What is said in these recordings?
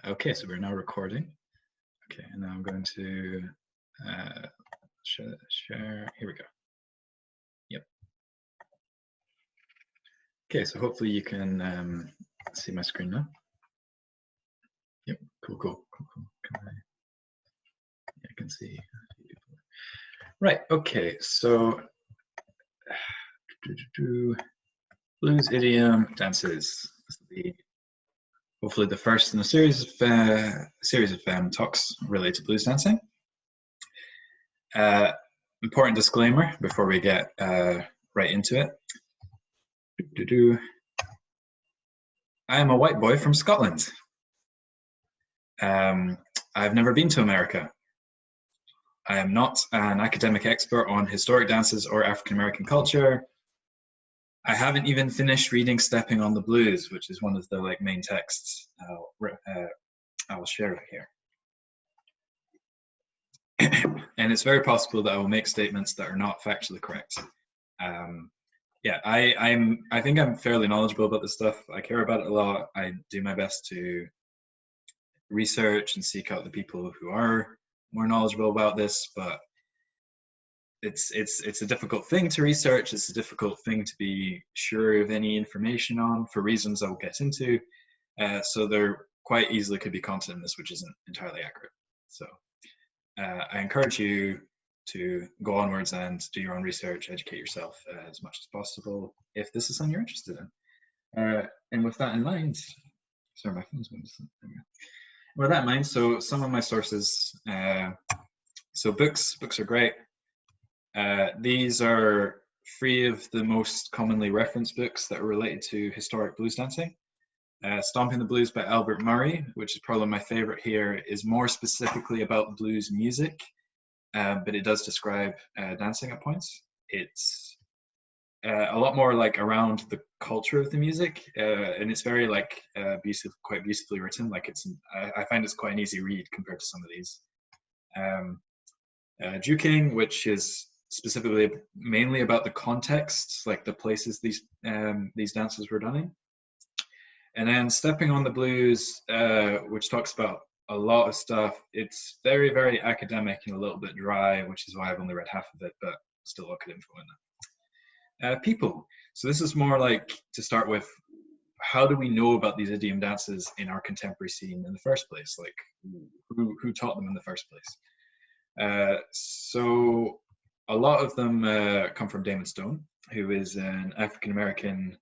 Okay, so we're now recording. Okay, and now I'm going to share. Here we go. Yep. Okay, so hopefully you can see my screen now. Yep. Cool. I can see. Right. Okay. So blues idiom dances. This will be hopefully the first in a series of talks related to blues dancing. Important disclaimer before we get right into it. I am a white boy from Scotland. I've never been to America. I am not an academic expert on historic dances or African American culture. I haven't even finished reading Stepping on the Blues, which is one of the main texts I'll share here. And it's very possible that I will make statements that are not factually correct. Yeah, I think I'm fairly knowledgeable about this stuff. I care about it a lot. I do my best to research and seek out the people who are more knowledgeable about this, but it's a difficult thing to research. It's a difficult thing to be sure of any information on for reasons I'll get into. So there quite easily could be content in this which isn't entirely accurate. So I encourage you to go onwards and do your own research, educate yourself as much as possible if this is something you're interested in. And with that in mind, sorry, my phone's going to sleep. With that in mind, so some of my sources, so books are great. These are 3 of the most commonly referenced books that are related to historic blues dancing. Stomping the Blues by Albert Murray, which is probably my favorite here, is more specifically about blues music, but it does describe dancing at points. It's a lot more around the culture of the music, and it's very quite beautifully written. I find it's quite an easy read compared to some of these. Juking, which is specifically mainly about the context, like the places these dances were done in. And then Stepping on the Blues, which talks about a lot of stuff. It's very, very academic and a little bit dry, which is why I've only read half of it, but still a lot of info in that. People. So this is more to start with, how do we know about these idiom dances in our contemporary scene in the first place? Who taught them in the first place? So a lot of them come from Damon Stone, who is an African-American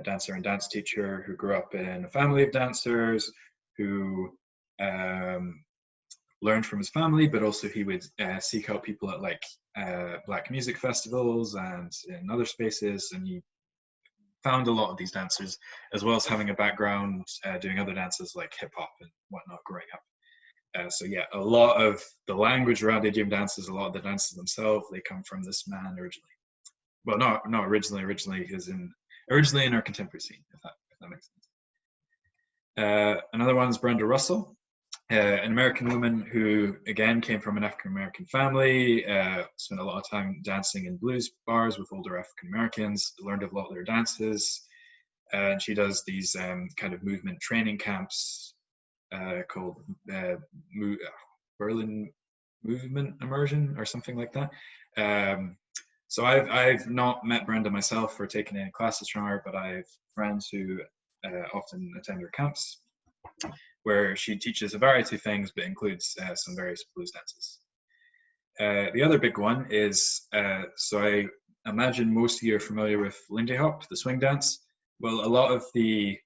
dancer and dance teacher who grew up in a family of dancers, who learned from his family, but also he would seek out people at Black music festivals and in other spaces, and he found a lot of these dancers, as well as having a background doing other dances like hip-hop and whatnot growing up. So yeah, a lot of the language around idiom dances, a lot of the dances themselves, they come from this man originally. Well, not originally, originally in our contemporary scene, if that makes sense. Another one is Brenda Russell, an American woman who, again, came from an African-American family, spent a lot of time dancing in blues bars with older African-Americans, learned a lot of their dances, and she does these kind of movement training camps called Berlin Movement Immersion or something like that. So I've not met Brenda myself or taken any classes from her, but I have friends who often attend her camps, where she teaches a variety of things, but includes some various blues dances. The other big one is, so I imagine most of you are familiar with Lindy Hop, the swing dance. Well, a lot of the,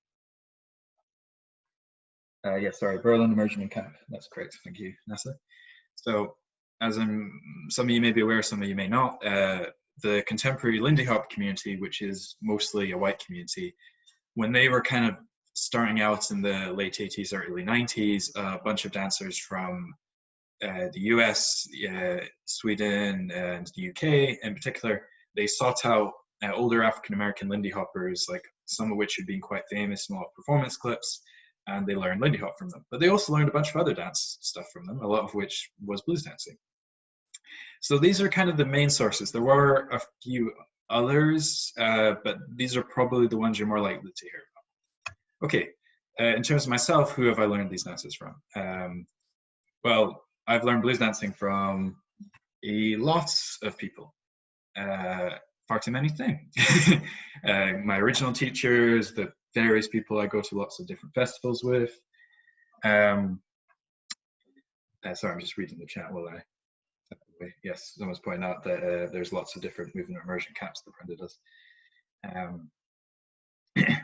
Berlin Immersion Camp, that's correct, thank you, Nessa. So, as some of you may be aware, some of you may not, the contemporary Lindy Hop community, which is mostly a white community, when they were kind of starting out in the late 80s, early 90s, a bunch of dancers from the US, Sweden, and the UK in particular, they sought out older African-American Lindy Hoppers, some of which had been quite famous in a lot of performance clips, and they learned Lindy Hop from them. But they also learned a bunch of other dance stuff from them, a lot of which was blues dancing. So these are kind of the main sources. There were a few others, but these are probably the ones you're more likely to hear about. Okay, in terms of myself, who have I learned these dances from? Well, I've learned blues dancing from lots of people. Far too many things. My original teachers, the various people I go to lots of different festivals with. Sorry, I'm just reading the chat while I. Yes, someone's pointing out that there's lots of different movement immersion camps that Brenda does.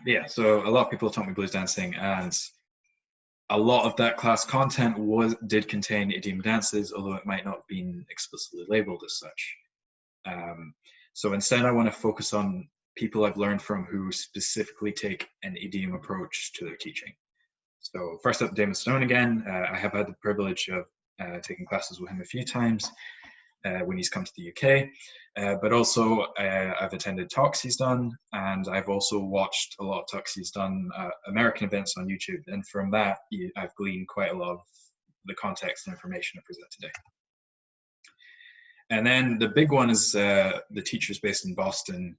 Yeah, so a lot of people taught me blues dancing, and a lot of that class content did contain idiom dances, although it might not have been explicitly labeled as such. So instead, I want to focus on people I've learned from who specifically take an idiom approach to their teaching. So first up, Damon Stone again. I have had the privilege of taking classes with him a few times when he's come to the UK, but also I've attended talks he's done, and I've also watched a lot of talks he's done American events on YouTube, and from that I've gleaned quite a lot of the context and information I present today. And then the big one is the teachers based in Boston.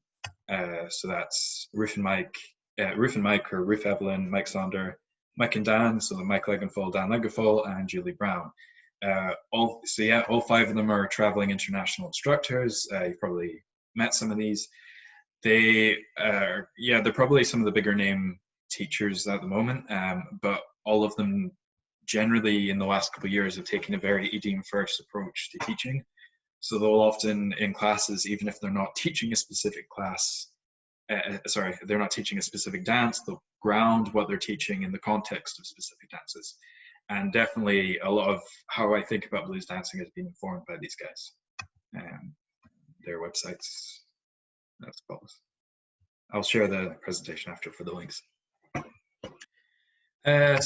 So that's Ruth and Mike, or Ruth Evelyn, Mike Sonder, Mike and Dan, so Mike Legenfall, Dan Legenfall, and Julie Brown. All five of them are traveling international instructors. You've probably met some of these. They're probably some of the bigger name teachers at the moment, but all of them generally in the last couple of years have taken a very idiom first approach to teaching. So they'll often in classes, even if they're not teaching a specific class, they're not teaching a specific dance, they'll ground what they're teaching in the context of specific dances. And definitely a lot of how I think about blues dancing has been informed by these guys. Their websites, as follows. I'll share the presentation after for the links.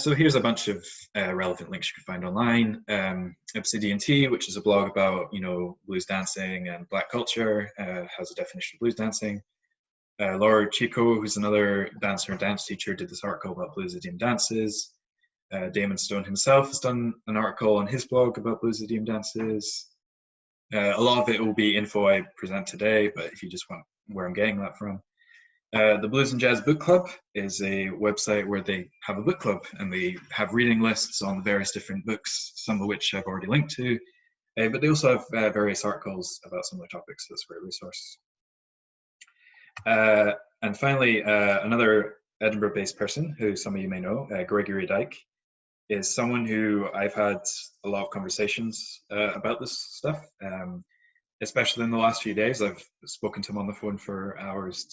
So here's a bunch of relevant links you can find online. Obsidian Tea, which is a blog about blues dancing and Black culture, has a definition of blues dancing. Laura Chico, who's another dancer and dance teacher, did this article about blues idiom dances. Damon Stone himself has done an article on his blog about blues idiom dances. A lot of it will be info I present today, but if you just want where I'm getting that from. The Blues and Jazz Book Club is a website where they have a book club and they have reading lists on various different books, some of which I've already linked to, but they also have various articles about similar topics. That's a great resource. And finally, another Edinburgh-based person who some of you may know, Gregory Dyke, is someone who I've had a lot of conversations about this stuff, especially in the last few days. I've spoken to him on the phone for hours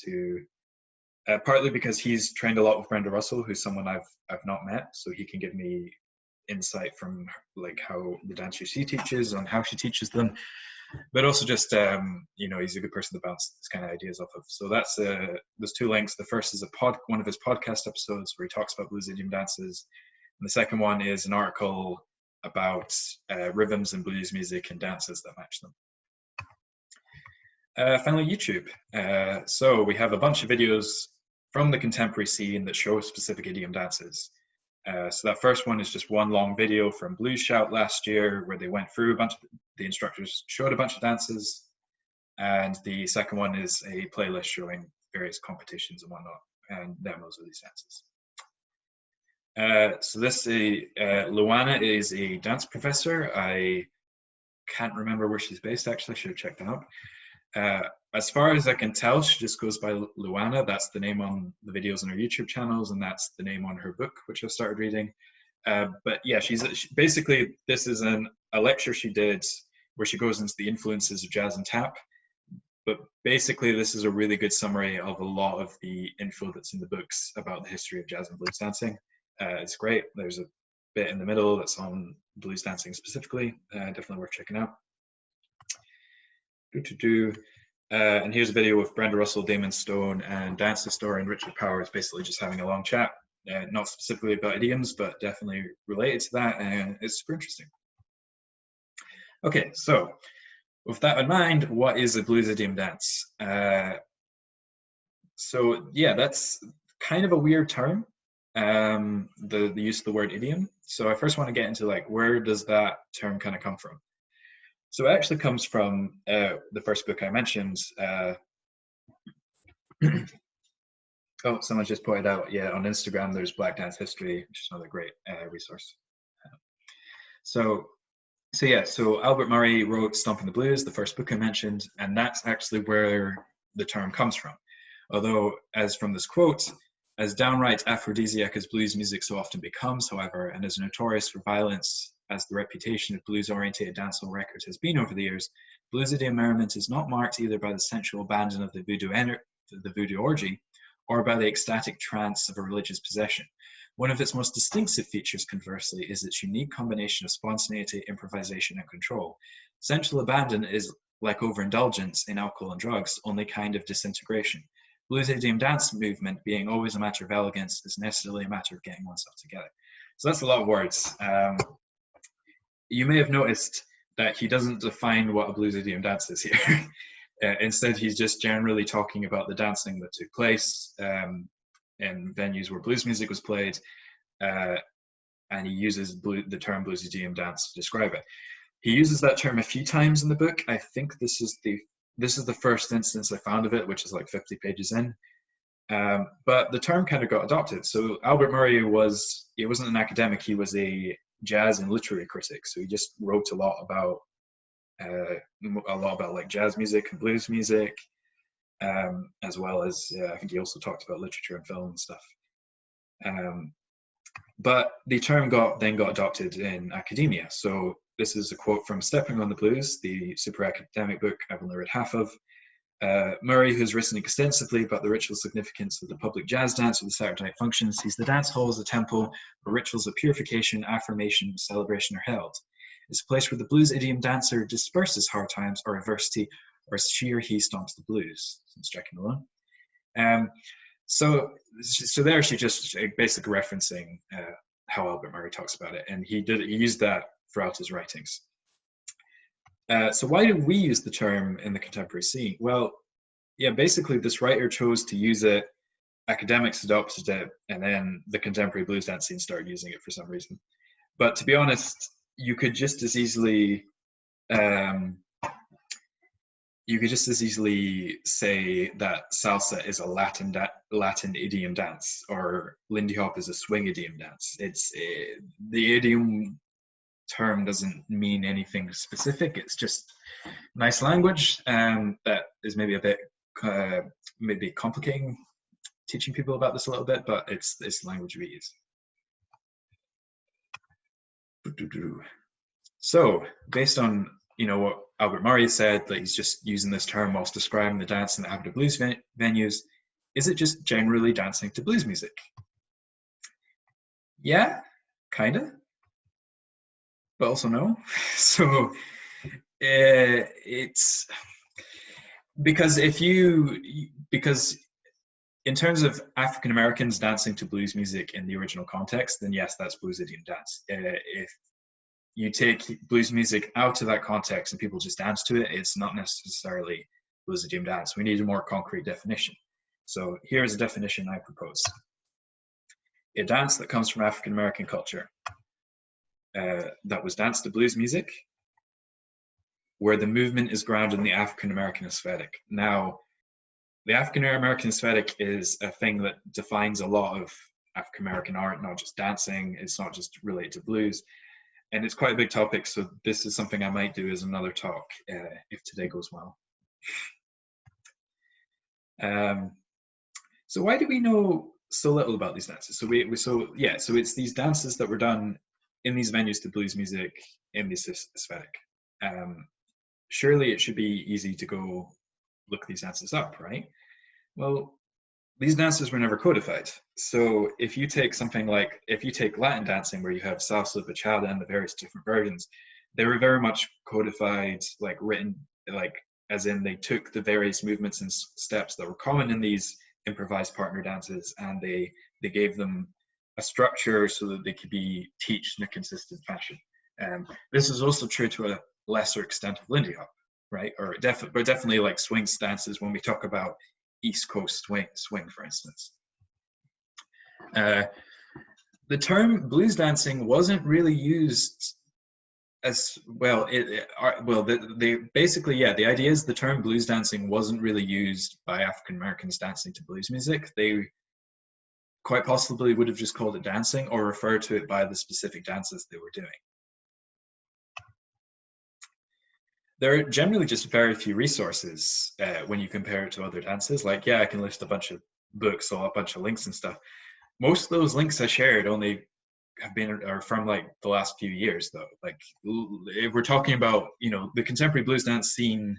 partly because he's trained a lot with Brenda Russell, who's someone I've not met, so he can give me insight from like how the dance she teaches and how she teaches them, but also just he's a good person to bounce this kind of ideas off of. So that's there's two links. The first is one of his podcast episodes where he talks about blues idiom dances, and the second one is an article about rhythms and blues music and dances that match them. Finally, YouTube. So we have a bunch of videos from the contemporary scene that show specific idiom dances. So that first one is just one long video from Blues Shout last year where they went through the instructors showed a bunch of dances. And the second one is a playlist showing various competitions and whatnot and demos of these dances. So this Luana is a dance professor. I can't remember where she's based actually, I should have checked that out. As far as I can tell, she just goes by Luana. That's the name on the videos on her YouTube channels, and that's the name on her book, which I've started reading. But yeah, basically, this is a lecture she did where she goes into the influences of jazz and tap. But basically, this is a really good summary of a lot of the info that's in the books about the history of jazz and blues dancing. It's great. There's a bit in the middle that's on blues dancing specifically. Definitely worth checking out. And here's a video with Brenda Russell, Damon Stone, and dance historian Richard Powers, basically just having a long chat, not specifically about idioms, but definitely related to that, and it's super interesting. Okay, so with that in mind, what is a blues idiom dance? So yeah, that's kind of a weird term, the use of the word idiom. So I first want to get into like, where does that term kind of come from? So it actually comes from the first book I mentioned. Oh, someone just pointed out, yeah, on Instagram there's Black Dance History, which is another great resource. So, so Albert Murray wrote Stomping the Blues, the first book I mentioned, and that's actually where the term comes from. Although, as from this quote, as downright aphrodisiac as blues music so often becomes, however, and as notorious for violence as the reputation of blues-oriented dancehall records has been over the years, blues idiom merriment is not marked either by the sensual abandon of the voodoo orgy, or by the ecstatic trance of a religious possession. One of its most distinctive features, conversely, is its unique combination of spontaneity, improvisation, and control. Sensual abandon is, like overindulgence in alcohol and drugs, only kind of disintegration. Blues idiom dance movement, being always a matter of elegance, is necessarily a matter of getting oneself together. So that's a lot of words. You may have noticed that he doesn't define what a blues idiom dance is here. Instead, he's just generally talking about the dancing that took place in venues where blues music was played, and he uses the term blues idiom dance to describe it. He uses that term a few times in the book. I think this is the first instance I found of it, which is like 50 pages in. But the term kind of got adopted. So Albert Murray he wasn't an academic, he was a jazz and literary critic. So he just wrote a lot about like jazz music and blues music, as well as I think he also talked about literature and film and stuff. But the term then got adopted in academia. So this is a quote from Stepping on the Blues, the super academic book I've only read half of. Murray, who's written extensively about the ritual significance of the public jazz dance or the Saturday night function, sees the dance hall as a temple where rituals of purification, affirmation, and celebration are held. It's a place where the blues idiom dancer disperses hard times or adversity, or she or he stomps the blues. Striking alone. So there she just basically referencing how Albert Murray talks about it, and he used that throughout his writings. So why do we use the term in the contemporary scene? Well, yeah, basically this writer chose to use it, academics adopted it, and then the contemporary blues dance scene started using it for some reason. But to be honest, you could just as easily say that salsa is a Latin idiom dance, or Lindy Hop is a swing idiom dance. The idiom term doesn't mean anything specific. It's just nice language that is maybe a bit maybe complicating teaching people about this a little bit, but it's language we use. So based on what Albert Murray said, that he's just using this term whilst describing the dance in the Avenue Blues venues, is it just generally dancing to blues music? Yeah, kind of, but also no. So it's because in terms of African Americans dancing to blues music in the original context, then yes, that's blues idiom dance. If you take blues music out of that context and people just dance to it, it's not necessarily blues idiom dance. We need a more concrete definition. So here's a definition I propose. A dance that comes from African American culture, that was danced to blues music, where the movement is grounded in the African American aesthetic. Now, the African American aesthetic is a thing that defines a lot of African American art, not just dancing. It's not just related to blues. And it's quite a big topic, so this is something I might do as another talk if today goes well. So why do we know so little about these dances? So it's these dances that were done in these venues to blues music in this aesthetic. Surely it should be easy to go look these dances up, right? Well, these dances were never codified. So if you take Latin dancing, where you have salsa, bachata, and the various different versions, they were very much codified, like written, like as in they took the various movements and steps that were common in these improvised partner dances, and they gave them a structure so that they could be taught in a consistent fashion. This is also true to a lesser extent of Lindy Hop, right? Or definitely like swing dances when we talk about East Coast swing, for instance. The term blues dancing wasn't really used as well. The idea is the term blues dancing wasn't really used by African Americans dancing to blues music. quite possibly would have just called it dancing or referred to it by the specific dances they were doing. There are generally just very few resources when you compare it to other dances. Like, yeah, I can list a bunch of books or a bunch of links and stuff. Most of those links I shared only are from like the last few years, though. Like, if we're talking about, you know, the contemporary blues dance scene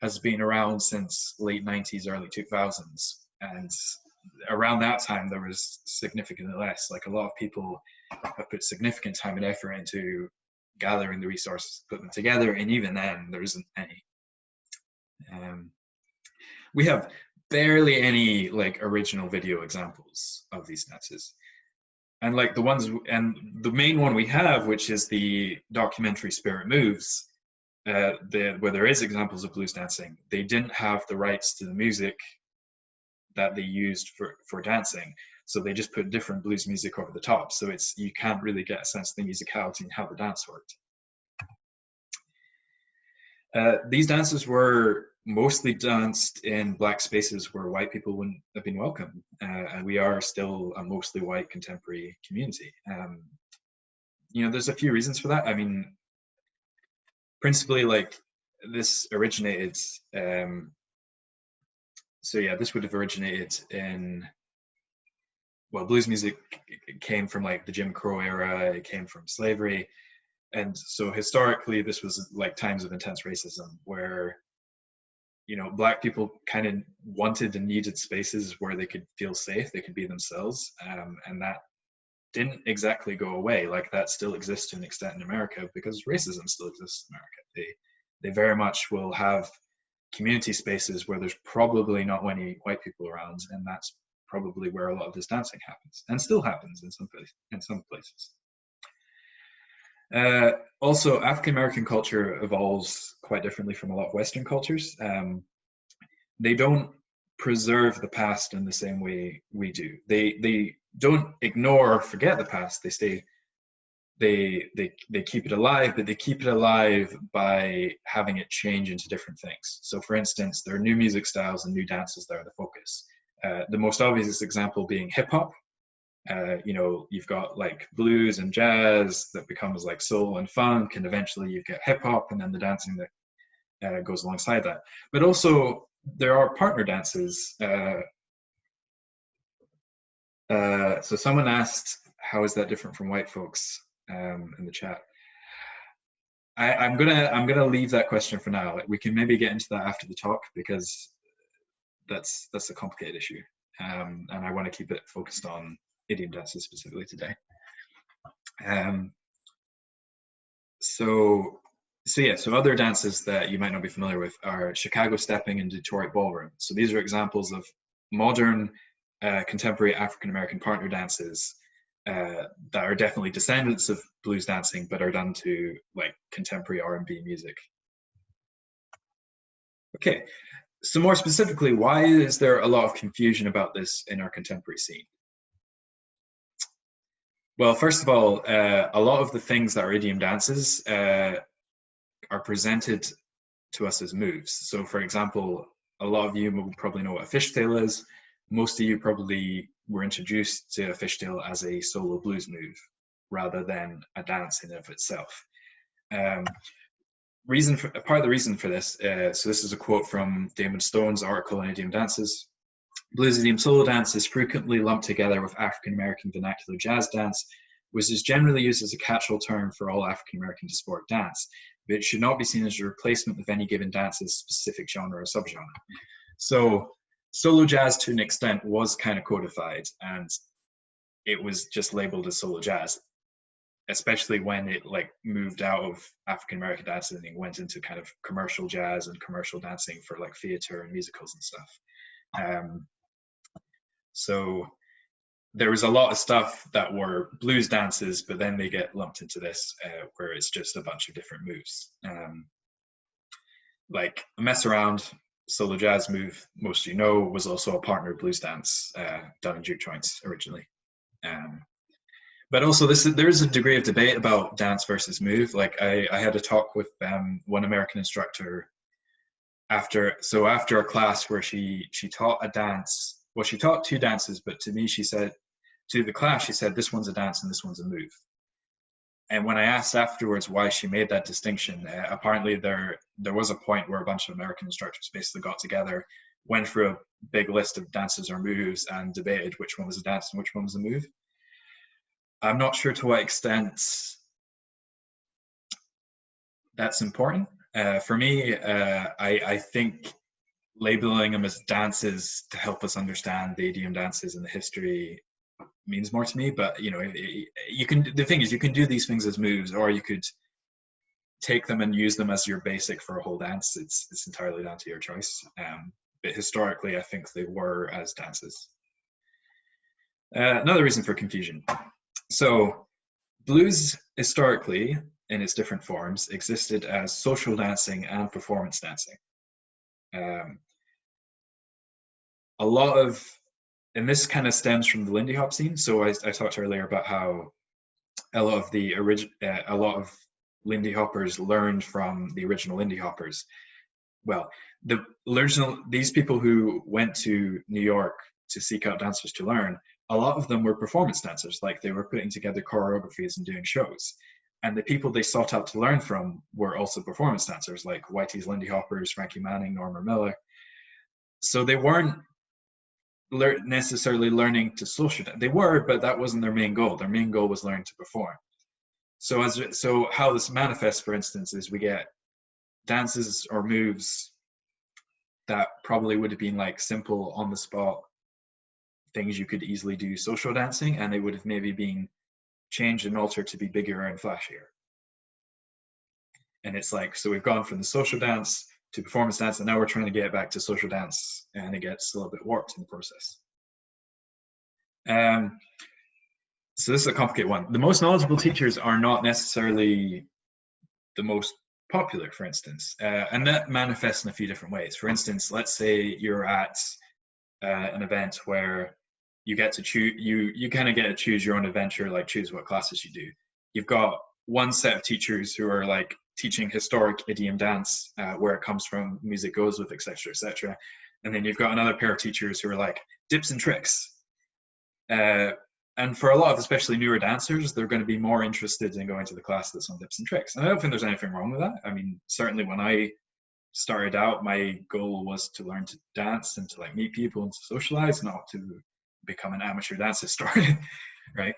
has been around since late 90s, early 2000s, and around that time there was significantly less. Like, a lot of people have put significant time and effort into gathering the resources, put them together, and even then there isn't any. We have barely any like original video examples of these dances, and like the ones, and the main one we have, which is the documentary Spirit Moves, where there is examples of blues dancing, they didn't have the rights to the music that they used for dancing, so they just put different blues music over the top, so it's, you can't really get a sense of the musicality and how the dance worked. These dances were mostly danced in black spaces where white people wouldn't have been welcome, and we are still a mostly white contemporary community. You know, there's a few reasons for that. I mean, principally, like, this originated, so yeah, this would have originated in, well, blues music came from like the Jim Crow era, it came from slavery, and so historically this was like times of intense racism where, you know, black people kind of wanted and needed spaces where they could feel safe, they could be themselves, and that didn't exactly go away. Like, that still exists to an extent in America because racism still exists in America. They very much will have community spaces where there's probably not many white people around, and that's probably where a lot of this dancing happens, and still happens in some places. Also, African American culture evolves quite differently from a lot of Western cultures. They don't preserve the past in the same way we do. They don't ignore or forget the past. They keep it alive, but they keep it alive by having it change into different things. So, for instance, there are new music styles and new dances that are the focus. The most obvious example being hip hop. You know, you've got like blues and jazz that becomes like soul and funk, and eventually you get hip hop, and then the dancing that goes alongside that. But also there are partner dances. So someone asked, how is that different from white folks, in the chat. I'm gonna leave that question for now. We can maybe get into that after the talk, because that's a complicated issue, and I want to keep it focused on idiom dances specifically today. So other dances that you might not be familiar with are Chicago stepping and Detroit ballroom. So these are examples of modern contemporary African American partner dances that are definitely descendants of blues dancing, but are done to like contemporary R&B music. Okay, so more specifically, why is there a lot of confusion about this in our contemporary scene? Well, first of all, a lot of the things that are idiom dances are presented to us as moves. So, for example, a lot of you will probably know what a fishtail is. Most of you probably were introduced to a fishtail as a solo blues move rather than a dance in and of itself. Part of the reason for this, so this is a quote from Damon Stone's article in Idiom Dances. Blues idiom solo dance is frequently lumped together with African American vernacular jazz dance, which is generally used as a catch-all term for all African American diasporic dance, but it should not be seen as a replacement of any given dance's specific genre or subgenre. So solo jazz, to an extent, was kind of codified, and it was just labeled as solo jazz, especially when it like moved out of African American dancing and went into kind of commercial jazz and commercial dancing for like theater and musicals and stuff. So there was a lot of stuff that were blues dances, but then they get lumped into this, where it's just a bunch of different moves. Like a mess around solo jazz move, most of you know, was also a partner blues dance done in juke joints originally. But also there is a degree of debate about dance versus move. Like I had a talk with one American instructor after a class where she taught a dance. Well, she taught two dances, but to me, she said to the class, she said, this one's a dance and this one's a move. And when I asked afterwards why she made that distinction, apparently there was a point where a bunch of American instructors basically got together, went through a big list of dances or moves and debated which one was a dance and which one was a move. I'm not sure to what extent that's important. For me, I think labeling them as dances to help us understand the idiom dances and the history means more to me. But you know, you can. The thing is, you can do these things as moves, or you could take them and use them as your basic for a whole dance. It's entirely down to your choice. But historically, I think they were as dances. Another reason for confusion. So, blues historically, in its different forms, existed as social dancing and performance dancing. A lot of, and this kind of stems from the Lindy Hop scene. So I talked earlier about how a lot of Lindy Hoppers learned from the original Lindy Hoppers. Well, these people who went to New York to seek out dancers to learn, a lot of them were performance dancers, like they were putting together choreographies and doing shows. And the people they sought out to learn from were also performance dancers, like Whitey's Lindy Hoppers, Frankie Manning, Norma Miller. So they weren't necessarily learning to social dance. They were, but that wasn't their main goal. Their main goal was learning to perform. So how this manifests, for instance, is we get dances or moves that probably would have been like simple on the spot things you could easily do social dancing, and they would have maybe been changed and altered to be bigger and flashier. And it's like, so we've gone from the social dance to performance dance, and now we're trying to get it back to social dance, and it gets a little bit warped in the process. So this is a complicated one. The most knowledgeable teachers are not necessarily the most popular, for instance, and that manifests in a few different ways. For instance, let's say you're at an event where you get to choose, you kind of get to choose your own adventure, like choose what classes you do. You've got one set of teachers who are like teaching historic idiom dance, where it comes from, music goes with, etc., etc. And then you've got another pair of teachers who are like dips and tricks. And for a lot of especially newer dancers, they're going to be more interested in going to the class that's on dips and tricks. And I don't think there's anything wrong with that. I mean, certainly when I started out, my goal was to learn to dance and to like meet people and to socialize, not to become an amateur dance historian, right?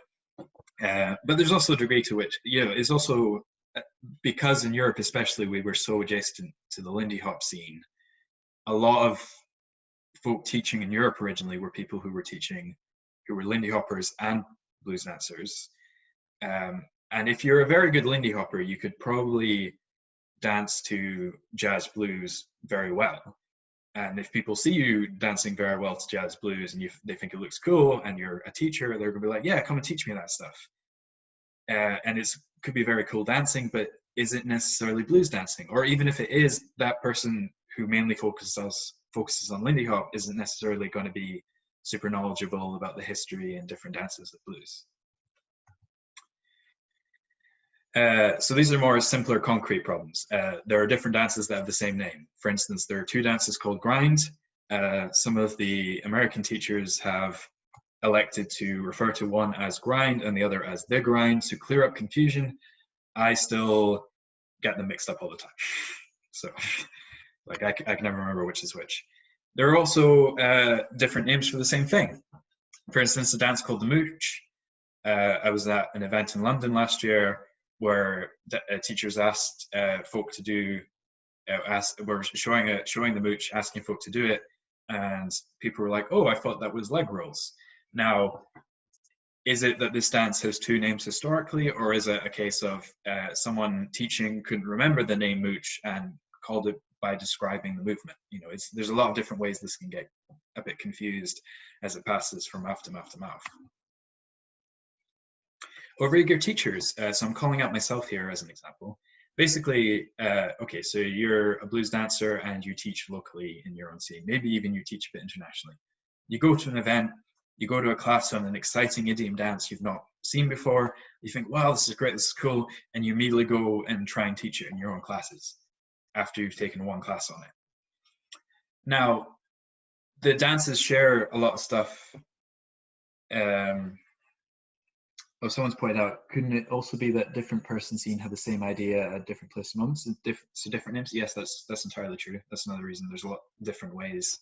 But there's also a degree to which, you know, it's also because in Europe especially we were so adjacent to the Lindy Hop scene. A lot of folk teaching in Europe originally were people who were Lindy Hoppers and blues dancers. And if you're a very good Lindy Hopper, you could probably dance to jazz blues very well. And if people see you dancing very well to jazz blues and they think it looks cool and you're a teacher, they're going to be like, yeah, come and teach me that stuff. And it could be very cool dancing, but is it necessarily blues dancing? Or even if it is, that person who mainly focuses on Lindy Hop isn't necessarily going to be super knowledgeable about the history and different dances of blues. So these are more simpler, concrete problems. There are different dances that have the same name. For instance, there are two dances called grind. Some of the American teachers have elected to refer to one as grind and the other as the grind to clear up confusion. I still get them mixed up all the time. So like I can never remember which is which. There are also different names for the same thing. For instance, a dance called the mooch. I was at an event in London last year where teachers asked folk to do, were showing the mooch, asking folk to do it, and people were like, "Oh, I thought that was leg rolls." Now, is it that this dance has two names historically, or is it a case of someone teaching couldn't remember the name mooch and called it by describing the movement? You know, there's a lot of different ways this can get a bit confused as it passes from mouth to mouth to mouth. Overeager teachers, so I'm calling out myself here as an example. Basically, okay, so you're a blues dancer and you teach locally in your own scene. Maybe even you teach a bit internationally. You go to an event, you go to a class on an exciting idiom dance you've not seen before. You think, wow, this is great, this is cool. And you immediately go and try and teach it in your own classes after you've taken one class on it. Now, the dances share a lot of stuff. Oh, someone's pointed out, couldn't it also be that different person scene had the same idea at different places and moments? So different names? Yes, that's entirely true. That's another reason. There's a lot of different ways.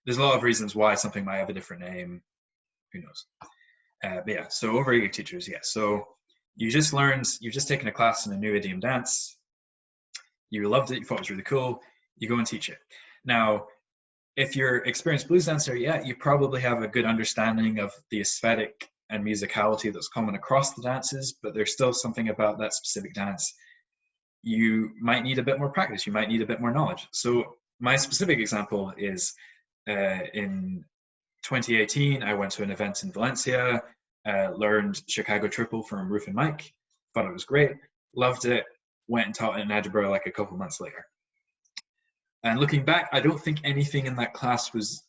There's a lot of reasons why something might have a different name. Who knows? But yeah, so overeager teachers, yeah. So you've just taken a class in a new idiom dance. You loved it. You thought it was really cool. You go and teach it. Now, if you're experienced blues dancer, yeah, you probably have a good understanding of the aesthetic and musicality that's common across the dances, but there's still something about that specific dance. You might need a bit more practice. You might need a bit more knowledge. So my specific example is in 2018, I went to an event in Valencia, learned Chicago Triple from Roof and Mike, thought it was great, loved it, went and taught it in Edinburgh like a couple months later. And looking back, I don't think anything in that class was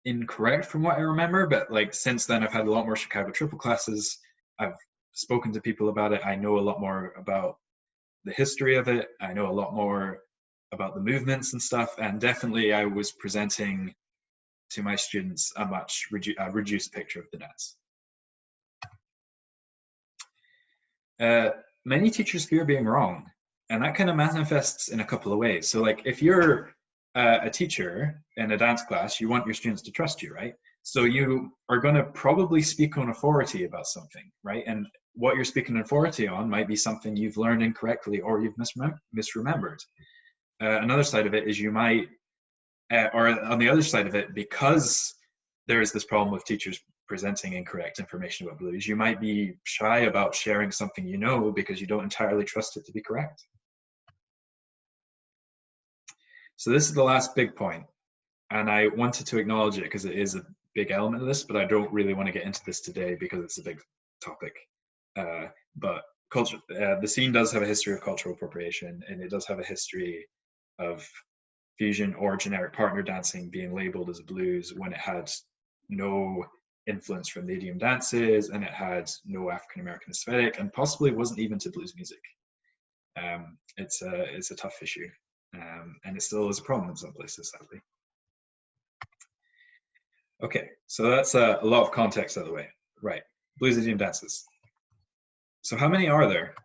incorrect from what I remember, but like since then I've had a lot more Chicago Triple classes. I've spoken to people about it. I know a lot more about the history of it. I know a lot more about the movements and stuff. And definitely I was presenting to my students a much reduced picture of the dance. Many teachers fear being wrong, and that kind of manifests in a couple of ways. So like if you're a teacher in a dance class, you want your students to trust you, right? So you are going to probably speak on authority about something, right? And what you're speaking authority on might be something you've learned incorrectly or you've misremembered. Another side of it is you might, or on the other side of it, because there is this problem with teachers presenting incorrect information about blues, you might be shy about sharing something you know because you don't entirely trust it to be correct. So this is the last big point, and I wanted to acknowledge it because it is a big element of this, but I don't really want to get into this today because it's a big topic. But culture, the scene does have a history of cultural appropriation, and it does have a history of fusion or generic partner dancing being labeled as blues when it had no influence from the idiom dances and it had no African American aesthetic and possibly wasn't even to blues music. It's a tough issue, and it still is a problem in some places, sadly. Okay, so that's a lot of context out of the way. Right, blues idiom dances. So how many are there?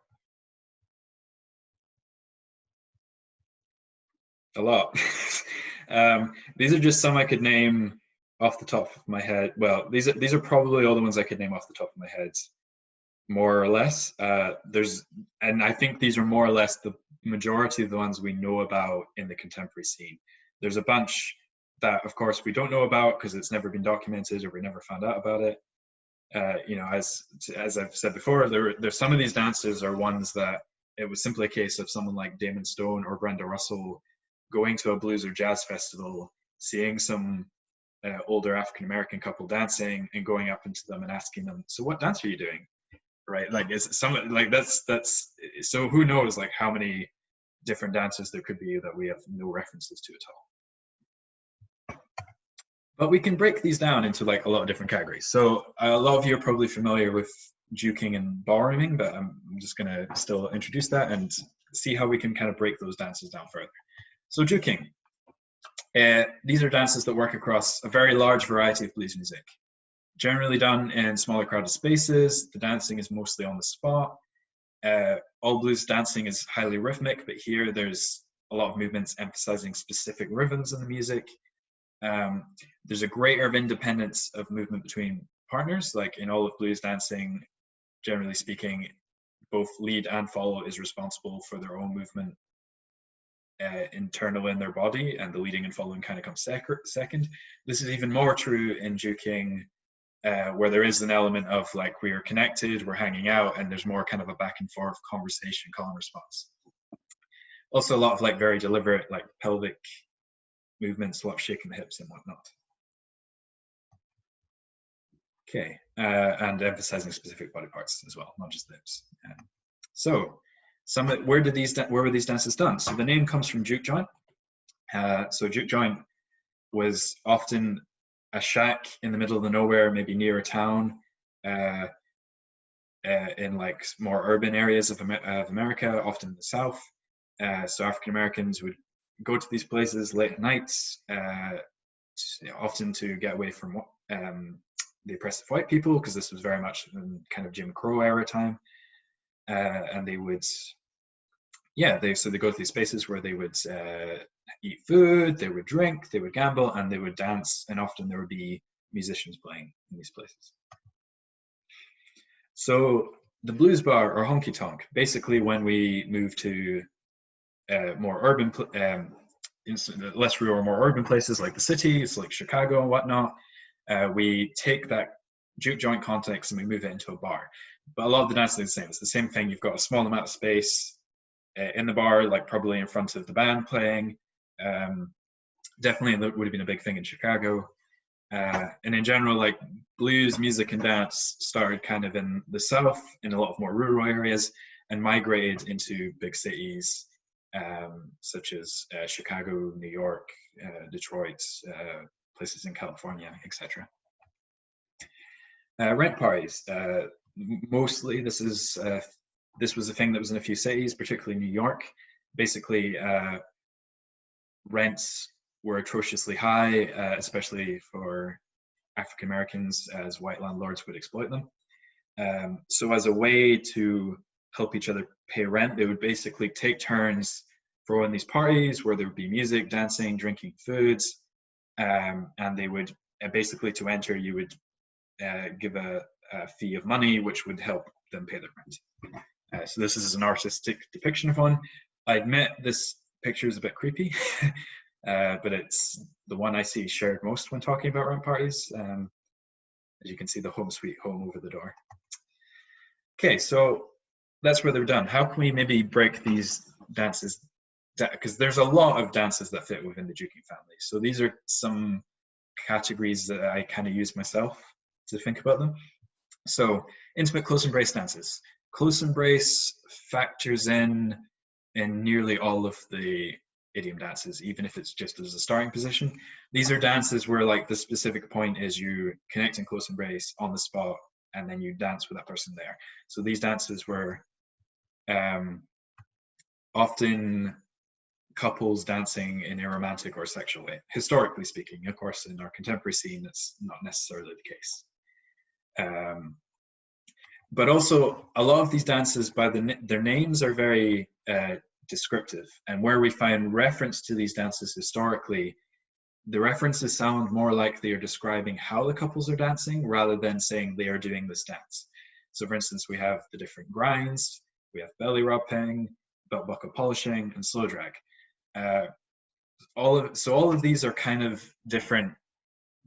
A lot. These are just some I could name off the top of my head. Well, these are probably all the ones I could name off the top of my head, more or less. And I think these are more or less the majority of the ones we know about in the contemporary scene. There's a bunch that, of course, we don't know about because it's never been documented or we never found out about it. You know, as I've said before, there's some of these dances are ones that it was simply a case of someone like Damon Stone or Brenda Russell going to a blues or jazz festival, seeing some older African American couple dancing and going up into them and asking them, "So what dance are you doing?" Right? Like, is some like that's so who knows like how many different dances there could be that we have no references to at all. But we can break these down into like a lot of different categories. So a lot of you are probably familiar with juking and ballrooming, but I'm just going to still introduce that and see how we can kind of break those dances down further. So juking. These are dances that work across a very large variety of blues music. Generally done in smaller crowded spaces. The dancing is mostly on the spot. All blues dancing is highly rhythmic, but here there's a lot of movements emphasizing specific rhythms in the music. There's a greater of independence of movement between partners. Like in all of blues dancing, generally speaking, both lead and follow is responsible for their own movement internal in their body, and the leading and following kind of comes second. This is even more true in juking, where there is an element of like we are connected, we're hanging out, and there's more kind of a back and forth conversation, call and response. Also a lot of like very deliberate like pelvic movements, a lot of shaking the hips and whatnot. Okay, and emphasizing specific body parts as well, not just the hips. So where were these dances done? So the name comes from juke joint. So juke joint was often a shack in the middle of the nowhere, maybe near a town, in like more urban areas of America, often in the South. So African Americans would go to these places late at nights, often to get away from the oppressive white people, because this was very much in kind of Jim Crow era time. And they would, yeah, they go to these spaces where they would eat food, they would drink, they would gamble, and they would dance, and often there would be musicians playing in these places. So the blues bar or honky tonk, basically when we move to more urban, less rural, more urban places like the cities, like Chicago and whatnot, we take that juke joint context and we move it into a bar. But a lot of the dancing is the same. It's the same thing. You've got a small amount of space in the bar, like probably in front of the band playing. Definitely that would have been a big thing in Chicago. And in general, like blues music and dance started kind of in the South, in a lot of more rural areas, and migrated into big cities such as Chicago, New York, Detroit, places in California, etc. Rent parties. Mostly this was a thing that was in a few cities, particularly New York. Basically, rents were atrociously high, especially for African Americans, as white landlords would exploit them. So as a way to help each other pay rent, they would basically take turns throwing these parties where there would be music, dancing, drinking foods, and they would basically, to enter, you would give a fee of money, which would help them pay their rent. So this is an artistic depiction of one. I admit this picture is a bit creepy, but it's the one I see shared most when talking about rent parties. As you can see, the home sweet home over the door. Okay, so that's where they're done. How can we maybe break these dances? Because there's a lot of dances that fit within the juking family. So these are some categories that I kind of use myself to think about them. So intimate close embrace dances. Close embrace factors in nearly all of the idiom dances, even if it's just as a starting position. These are dances where like the specific point is you connect in close embrace on the spot and then you dance with that person there. So these dances were often couples dancing in a romantic or sexual way, historically speaking. Of course, in our contemporary scene, that's not necessarily the case. But also, a lot of these dances, by their names, are very descriptive. And where we find reference to these dances historically, the references sound more like they are describing how the couples are dancing rather than saying they are doing this dance. So for instance, we have the different grinds, we have belly rubbing, belt buckle polishing, and slow drag. All of these are kind of different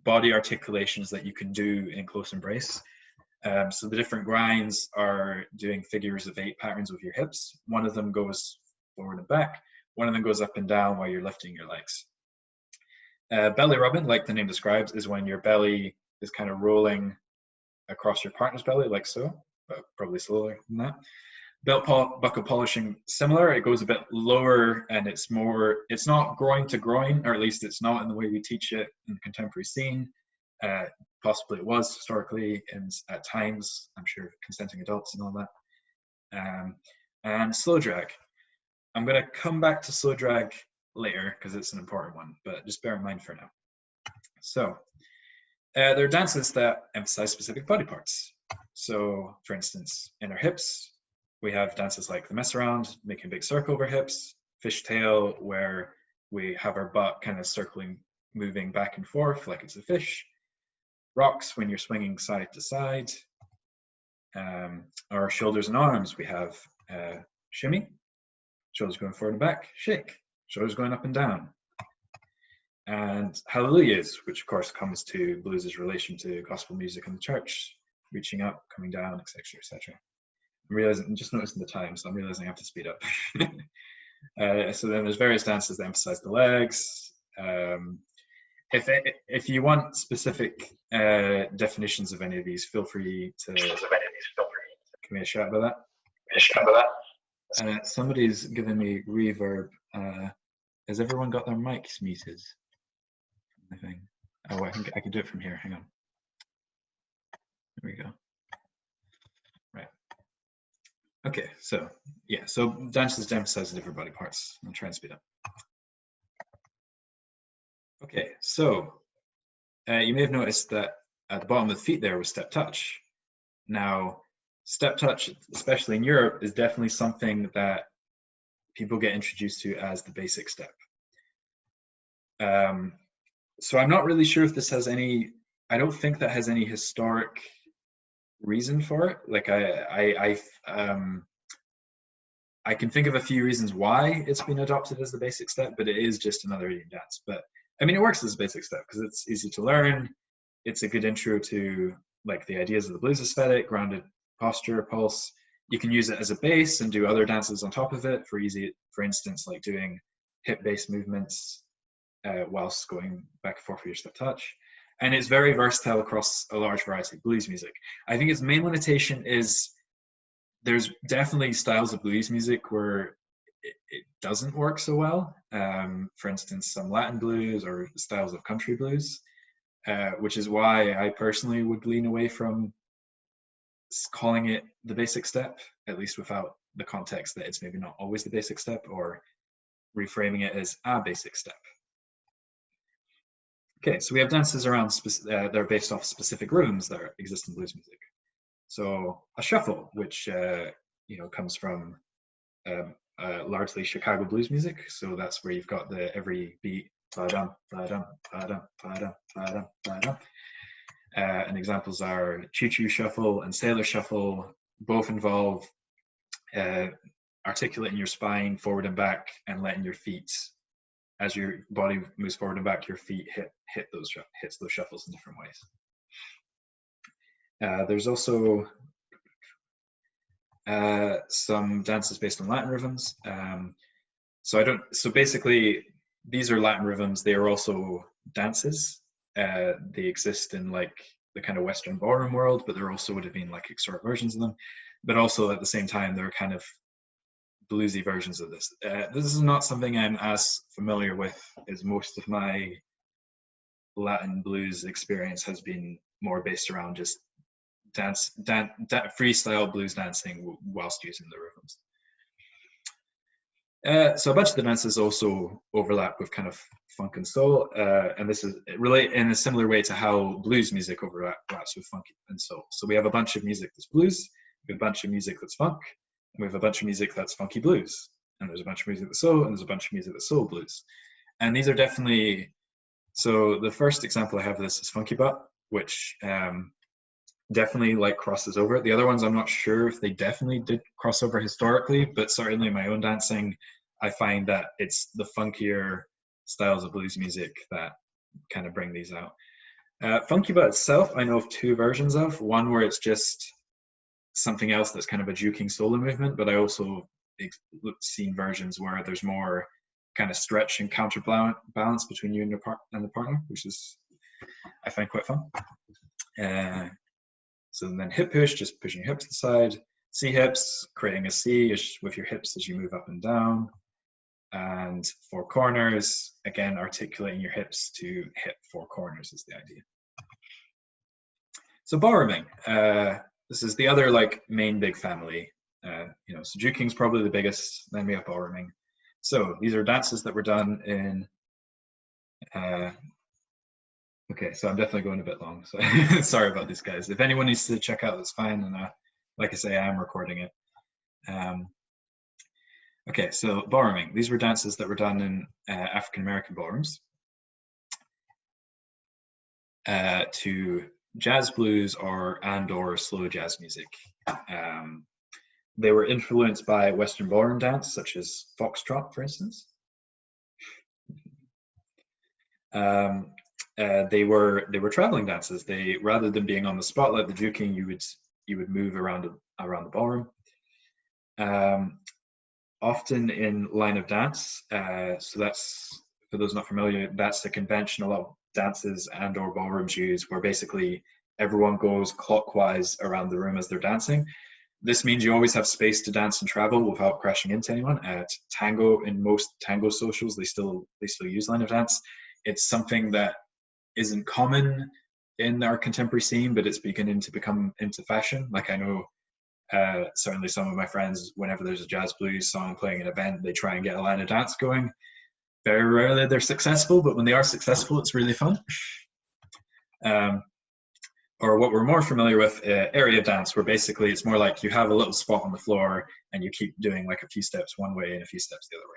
body articulations that you can do in close embrace. So the different grinds are doing figures of 8 patterns with your hips. One of them goes forward and back. One of them goes up and down while you're lifting your legs. Belly rubbing, like the name describes, is when your belly is kind of rolling across your partner's belly, like so, but probably slower than that. Belt buckle polishing, similar. It goes a bit lower, and it's not groin to groin, or at least it's not in the way we teach it in the contemporary scene. Possibly it was historically, and at times, I'm sure, consenting adults and all that. And slow drag. I'm going to come back to slow drag later because it's an important one, but just bear in mind for now. So there are dances that emphasize specific body parts. So for instance, in our hips, we have dances like the mess around, making a big circle over hips, fishtail, where we have our butt kind of circling, moving back and forth like it's a fish. Rocks, when you're swinging side to side. Our shoulders and arms, we have shimmy, shoulders going forward and back, shake, shoulders going up and down. And hallelujahs, which of course comes to blues' relation to gospel music in the church, reaching up, coming down, etc., etc. I'm just noticing the time, so I'm realizing I have to speed up. So then there's various dances that emphasize the legs. If you want specific definitions of any of these, feel free to give me a shout about that. Somebody's giving me reverb. Has everyone got their mics muted? I think. Oh, I think I can do it from here. Hang on. There we go. Right. Okay, so yeah, so dances to emphasize the different body parts. I'll try and speed up. Okay, so you may have noticed that at the bottom of the feet there was step touch. Now, step touch, especially in Europe, is definitely something that people get introduced to as the basic step. So I'm not really sure if this has any, I don't think that has any historic reason for it. Like I can think of a few reasons why it's been adopted as the basic step, but it is just another idiom dance. But I mean, it works as a basic step because it's easy to learn. It's a good intro to like the ideas of the blues aesthetic, grounded posture, pulse. You can use it as a base and do other dances on top of it for easy, for instance, like doing hip-based movements whilst going back and forth with your step touch. And it's very versatile across a large variety of blues music. I think its main limitation is there's definitely styles of blues music where it doesn't work so well. For instance, some Latin blues or styles of country blues, which is why I personally would lean away from calling it the basic step, at least without the context that it's maybe not always the basic step, or reframing it as a basic step. Okay, so we have dances around that are based off specific rhythms that exist in blues music. So a shuffle, which comes from largely Chicago blues music. So that's where you've got the every beat, ba-dum, ba-dum, ba-dum, ba-dum, ba-dum, ba-dum. And examples are choo-choo shuffle and sailor shuffle. Both involve articulating your spine forward and back and letting your feet, as your body moves forward and back, your feet hits those shuffles in different ways. There's also some dances based on Latin rhythms. So basically, these are Latin rhythms. They are also dances. They exist in like the kind of Western ballroom world, but there also would have been like extort versions of them. But also at the same time, there are kind of bluesy versions of this. This is not something I'm as familiar with, as most of my Latin blues experience has been more based around just freestyle blues dancing whilst using the rhythms. So a bunch of the dances also overlap with kind of funk and soul, and this is really in a similar way to how blues music overlaps with funk and soul. So we have a bunch of music that's blues, we have a bunch of music that's funk, and we have a bunch of music that's funky blues, and there's a bunch of music that's soul, and there's a bunch of music that's soul blues. And these are definitely, so the first example I have of this is Funky Butt, which definitely like crosses over. The other ones I'm not sure if they definitely did cross over historically, but certainly in my own dancing I find that it's the funkier styles of blues music that kind of bring these out. Funky Butt itself I know of two versions of. One where it's just something else that's kind of a juking solo movement, but I also seen versions where there's more kind of stretch and counterbalance between you and the partner, which is I find quite fun. So then hip push, just pushing your hips to the side. C hips, creating a C with your hips as you move up and down. And four corners, again, articulating your hips to hit four corners is the idea. So ballrooming, this is the other like main big family. So juking's probably the biggest, then we have ballrooming. So these are dances that were done in okay, so I'm definitely going a bit long. So sorry about this, guys. If anyone needs to check out, that's fine. And like I say, I am recording it. Okay, so ballrooming. These were dances that were done in African American ballrooms to jazz blues or slow jazz music. They were influenced by Western ballroom dance, such as foxtrot, for instance. They were traveling dances. They, rather than being on the spotlight, the juking, you would move around the ballroom. Often in line of dance. So that's, for those not familiar, that's the convention a lot of dances and or ballrooms use, where basically everyone goes clockwise around the room as they're dancing. This means you always have space to dance and travel without crashing into anyone. At tango, in most tango socials, they still use line of dance. It's something that isn't common in our contemporary scene, but it's beginning to become into fashion. Like I know certainly some of my friends, whenever there's a jazz blues song playing at an event, they try and get a line of dance going. Very rarely they're successful, but when they are successful, it's really fun. or what we're more familiar with, area dance, where basically it's more like you have a little spot on the floor and you keep doing like a few steps one way and a few steps the other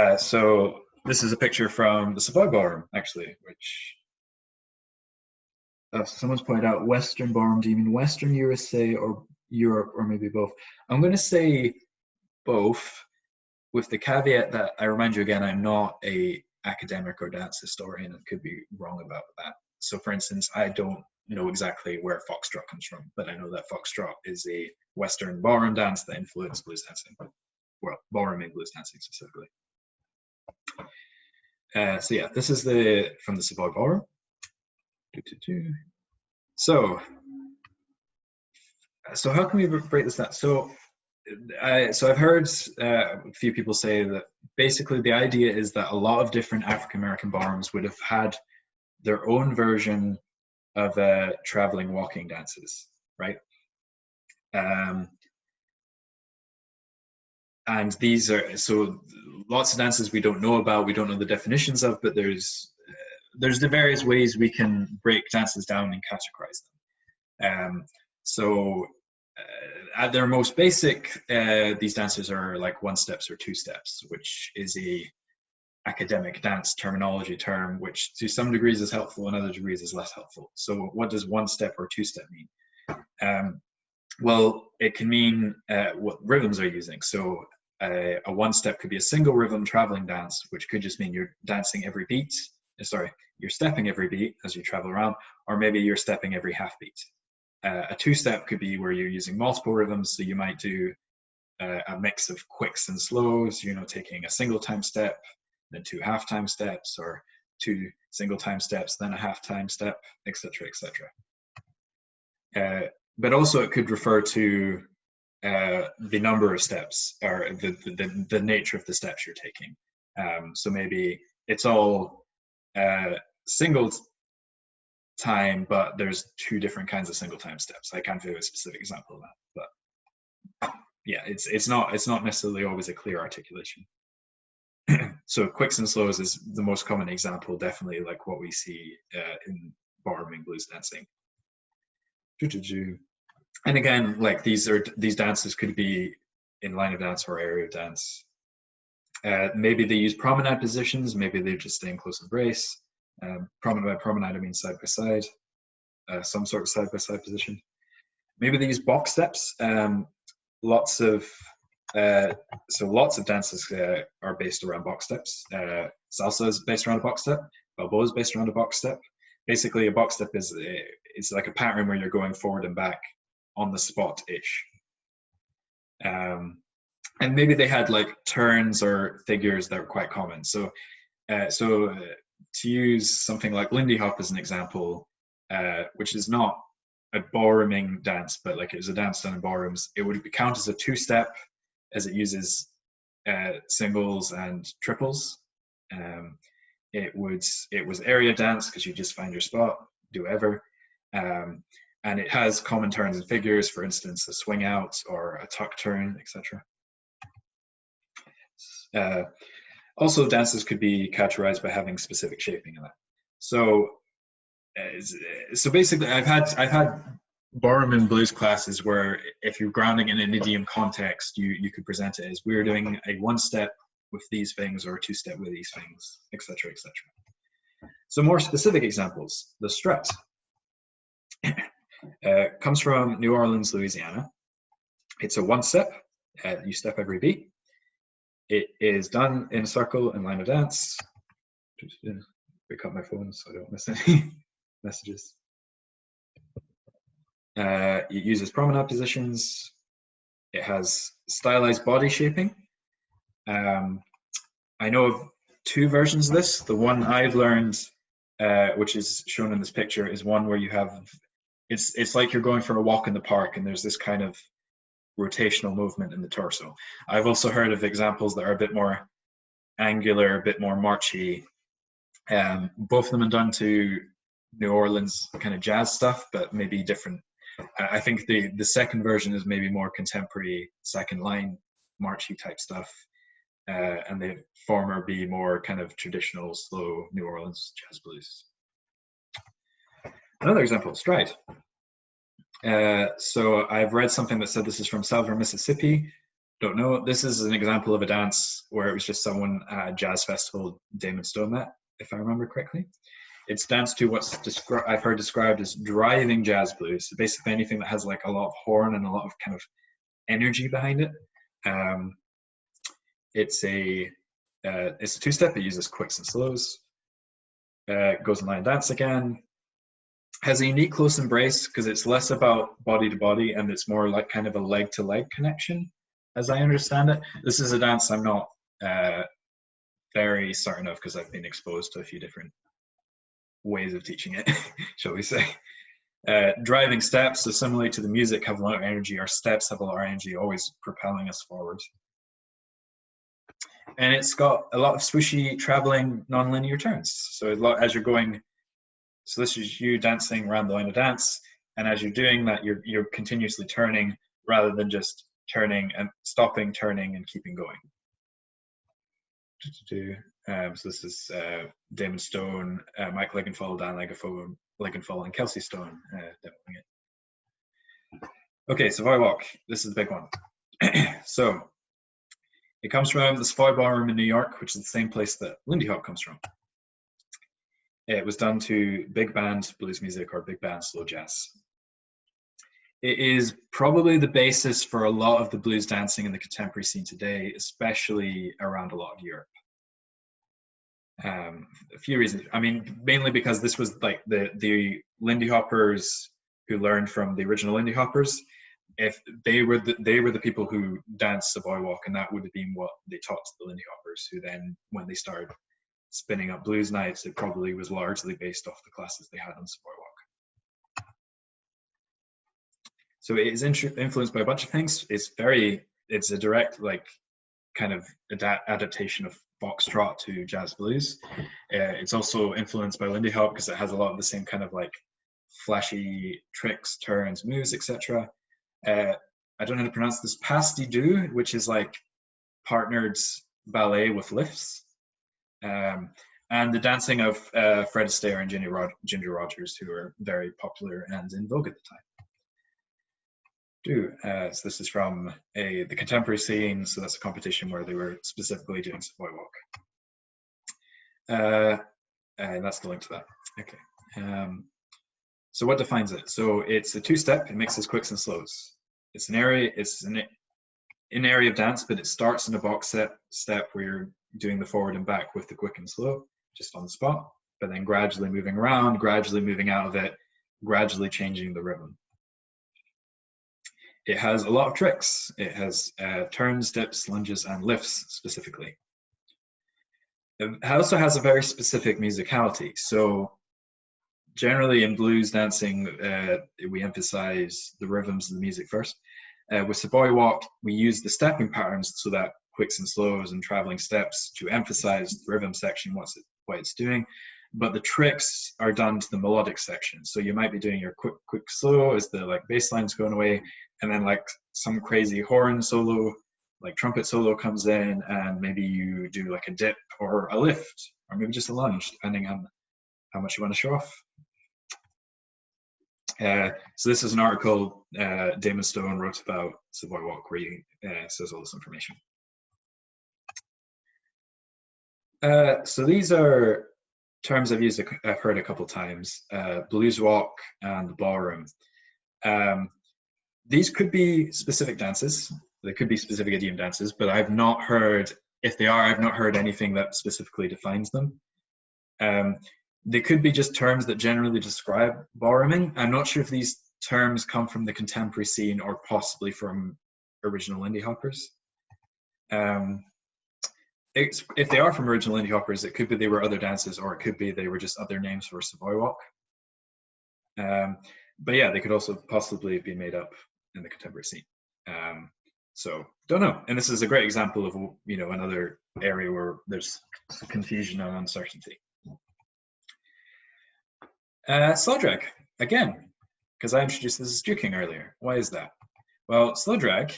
way. So this is a picture from the Savoy Ballroom, actually, which someone's pointed out Western Ballroom. Do you mean Western USA or Europe, or maybe both? I'm going to say both, with the caveat that I remind you again, I'm not a academic or dance historian and could be wrong about that. So for instance, I don't know exactly where foxtrot comes from, but I know that foxtrot is a Western ballroom dance that influenced blues dancing. Well, ballroom and blues dancing specifically. So yeah, this is from the Savoy Ballroom. So how can we break this down? So I've heard a few people say that basically the idea is that a lot of different African American ballrooms would have had their own version of traveling walking dances, right? And these are, so lots of dances we don't know about, we don't know the definitions of, but there's the various ways we can break dances down and categorize them. So at their most basic, these dances are like one steps or two steps, which is a academic dance terminology term, which to some degrees is helpful and other degrees is less helpful. So what does one step or two step mean? Well, it can mean what rhythms are using. So a one step could be a single rhythm traveling dance, which could just mean you're dancing every beat. Sorry, you're stepping every beat as you travel around, or maybe you're stepping every half beat. A two step could be where you're using multiple rhythms. So you might do a mix of quicks and slows, taking a single time step, then two half time steps, or two single time steps, then a half time step, etc., etc. But also it could refer to the number of steps, or the nature of the steps you're taking. So maybe it's all single time, but there's two different kinds of single time steps. I can't give a specific example of that, but yeah, it's not necessarily always a clear articulation. So quicks and slows is the most common example, definitely like what we see in ballroom and blues dancing. And again, like these dances could be in line of dance or area of dance. Maybe they use promenade positions, maybe they're just staying close embrace. Promenade by promenade, I mean side by side, some sort of side by side position. Maybe they use box steps. Lots of dances are based around box steps. Salsa is based around a box step. Balboa is based around a box step. Basically, a box step is it's like a pattern where you're going forward and back on the spot-ish. And maybe they had like turns or figures that were quite common. So to use something like Lindy Hop as an example, which is not a ballrooming dance, but like it was a dance done in ballrooms, it would count as a two-step, as it uses singles and triples. It was area dance because you just find your spot, do whatever. And it has common turns and figures, for instance, a swing out or a tuck turn, etc. Also, dances could be categorized by having specific shaping in it. So basically, I've had ballroom and blues classes where if you're grounding in an idiom context, you could present it as we're doing a one step with these things or a two step with these things, etc., etc. So more specific examples: the strut comes from New Orleans, Louisiana. It's a one step. You step every beat. It is done in a circle in line of dance. Pick up my phone so I don't miss any messages. It uses promenade positions. It has stylized body shaping. I know of two versions of this. The one I've learned, which is shown in this picture, is one where you have, it's like you're going for a walk in the park and there's this kind of rotational movement in the torso. I've also heard of examples that are a bit more angular, a bit more marchy. Both of them are done to New Orleans kind of jazz stuff, but maybe different. I think the second version is maybe more contemporary, second line, marchy type stuff, and the former be more kind of traditional, slow New Orleans jazz blues. Another example, stride. So I've read something that said this is from Salvador, Mississippi. Don't know. This is an example of a dance where it was just someone at a jazz festival Damon Stone met, if I remember correctly. It's danced to what's I've heard described as driving jazz blues. So basically anything that has like a lot of horn and a lot of kind of energy behind it. It's a two-step. It uses quicks and slows. Goes in line dance again. Has a unique close embrace because it's less about body to body and it's more like kind of a leg to leg connection, as I understand it. This is a dance I'm not very certain of because I've been exposed to a few different ways of teaching it, shall we say. Driving steps, so similarly to the music, have a lot of energy. Our steps have a lot of energy, always propelling us forward. And it's got a lot of swooshy, traveling, non-linear turns. So as you're going, so this is you dancing around the line of dance, and as you're doing that, you're continuously turning rather than just turning and stopping, turning, and keeping going. So this is Damon Stone, Mike Legenfall, Dan Legenfall, and Kelsey Stone demoing it. Okay, Savoy Walk. This is the big one. So it comes from the Savoy Ballroom in New York, which is the same place that Lindy Hop comes from. It was done to big band blues music or big band slow jazz. It is probably the basis for a lot of the blues dancing in the contemporary scene today, especially around a lot of Europe. A few reasons. I mean, mainly because this was like the Lindy Hoppers who learned from the original Lindy Hoppers. If they were the people who danced Savoy Walk, and that would have been what they taught to the Lindy Hoppers, who then, when they started spinning up blues nights, it probably was largely based off the classes they had on Savoy Walk. So it is influenced by a bunch of things. It's a direct like kind of adaptation of foxtrot to jazz blues. It's also influenced by Lindy Hop because it has a lot of the same kind of like flashy tricks, turns, moves, etc. I don't know how to pronounce this, pas-de-deux, which is like partnered ballet with lifts. And the dancing of Fred Astaire and Ginger Rogers, who are very popular and in vogue at the time. So this is from the contemporary scene, so that's a competition where they were specifically doing Savoy Walk. And that's the link to that. Okay. So what defines it? So it's a two-step. It mixes quicks and slows. It's an area of dance, but it starts in a box step where you're doing the forward and back with the quick and slow, just on the spot, but then gradually moving around, gradually moving out of it, gradually changing the rhythm. It has a lot of tricks. It has turns, dips, lunges, and lifts specifically. It also has a very specific musicality. So generally in blues dancing, we emphasize the rhythms of the music first. With Savoy Walk, we use the stepping patterns, so that quicks and slows and traveling steps, to emphasize the rhythm section, what it's doing. But the tricks are done to the melodic section. So you might be doing your quick slow as the like bass line's going away, and then like some crazy horn solo, like trumpet solo comes in, and maybe you do like a dip or a lift, or maybe just a lunge, depending on how much you want to show off. So this is an article Damon Stone wrote about Savoy Walk, where he says all this information. So these are terms I've heard a couple times: blues walk and ballroom. These could be specific dances. They could be specific idiom dances, but I've not heard, if they are, I've not heard anything that specifically defines them. They could be just terms that generally describe ballrooming. I'm not sure if these terms come from the contemporary scene or possibly from original Lindy Hoppers. If they are from original Lindy Hoppers, it could be they were other dances, or it could be they were just other names for Savoy Walk. But yeah, they could also possibly be made up in the contemporary scene. So don't know. And this is a great example of, you know, another area where there's confusion and uncertainty. Slow drag, again, because I introduced this as juking earlier. Why is that? Well, slow drag,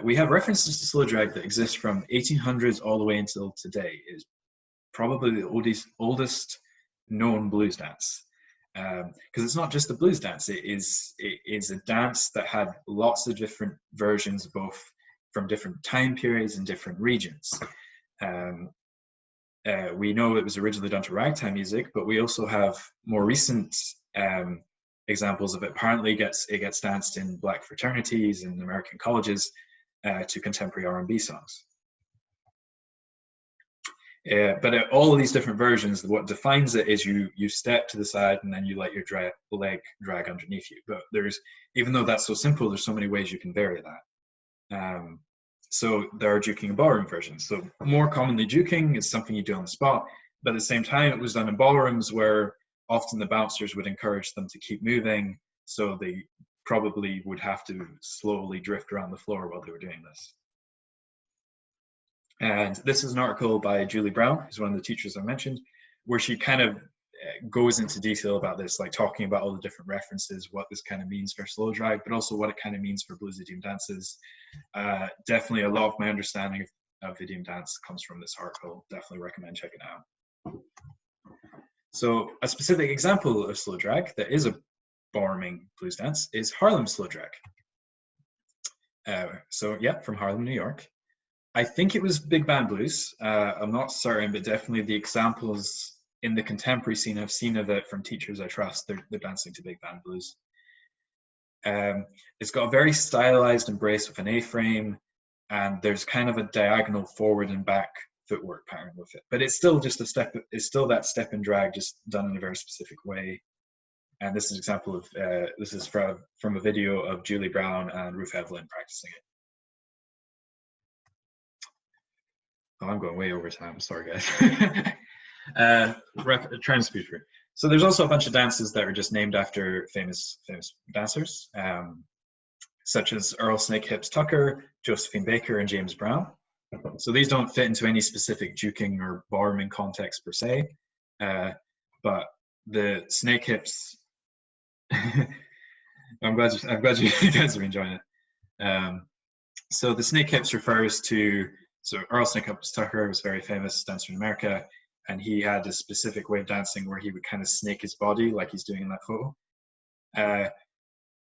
we have references to slow drag that exist from 1800s all the way until today. It is probably the oldest known blues dance. because it's not just a blues dance. It is a dance that had lots of different versions, both from different time periods and different regions. We know it was originally done to ragtime music, but we also have more recent examples of it. Apparently, it gets danced in black fraternities and American colleges to contemporary R&B songs. But all of these different versions, what defines it is you step to the side and then you let your leg drag underneath you. But even though that's so simple, there's so many ways you can vary that. So there are juking and ballroom versions. So more commonly, juking is something you do on the spot, but at the same time, it was done in ballrooms where often the bouncers would encourage them to keep moving, so they probably would have to slowly drift around the floor while they were doing this. And this is an article by Julie Brown, who's one of the teachers I mentioned, where she kind of goes into detail about this, like talking about all the different references, what this kind of means for slow drag, but also what it kind of means for blues idiom dances. Definitely a lot of my understanding of idiom dance comes from this article. Definitely recommend checking it out. So a specific example of slow drag that is a ballrooming blues dance is Harlem slow drag. So yeah, from Harlem, New York. I think it was big band blues. I'm not certain, but definitely the examples in the contemporary scene I've seen of it from teachers I trust, they're dancing to big band blues. It's got a very stylized embrace with an A-frame, and there's kind of a diagonal forward and back footwork pattern with it. But it's still just a step. It's still that step and drag, just done in a very specific way. And this is an example of this is from a video of Julie Brown and Ruth Evelyn practicing it. Oh, I'm going way over time. Sorry, guys. Trying to speed through. So there's also a bunch of dances that are just named after famous dancers, such as Earl Snakehips Tucker, Josephine Baker, and James Brown. So these don't fit into any specific juking or ballrooming context per se, but the Snakehips. I'm glad you guys have been enjoying it. So the Snakehips refers to. So Earl Snakehips Tucker was a very famous dancer in America, and he had a specific way of dancing where he would kind of snake his body like he's doing in that photo.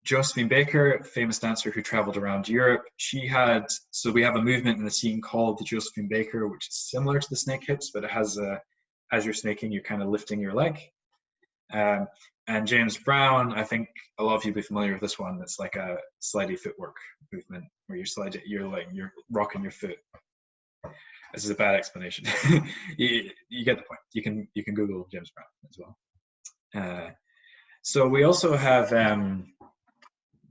Josephine Baker, famous dancer who traveled around Europe, so we have a movement in the scene called the Josephine Baker, which is similar to the Snakehips, but it has as you're snaking, you're kind of lifting your leg. And James Brown, I think a lot of you will be familiar with this one. It's like a slidey footwork movement where you're rocking your foot. This is a bad explanation. you get the point. You can Google James Brown as well. So we also have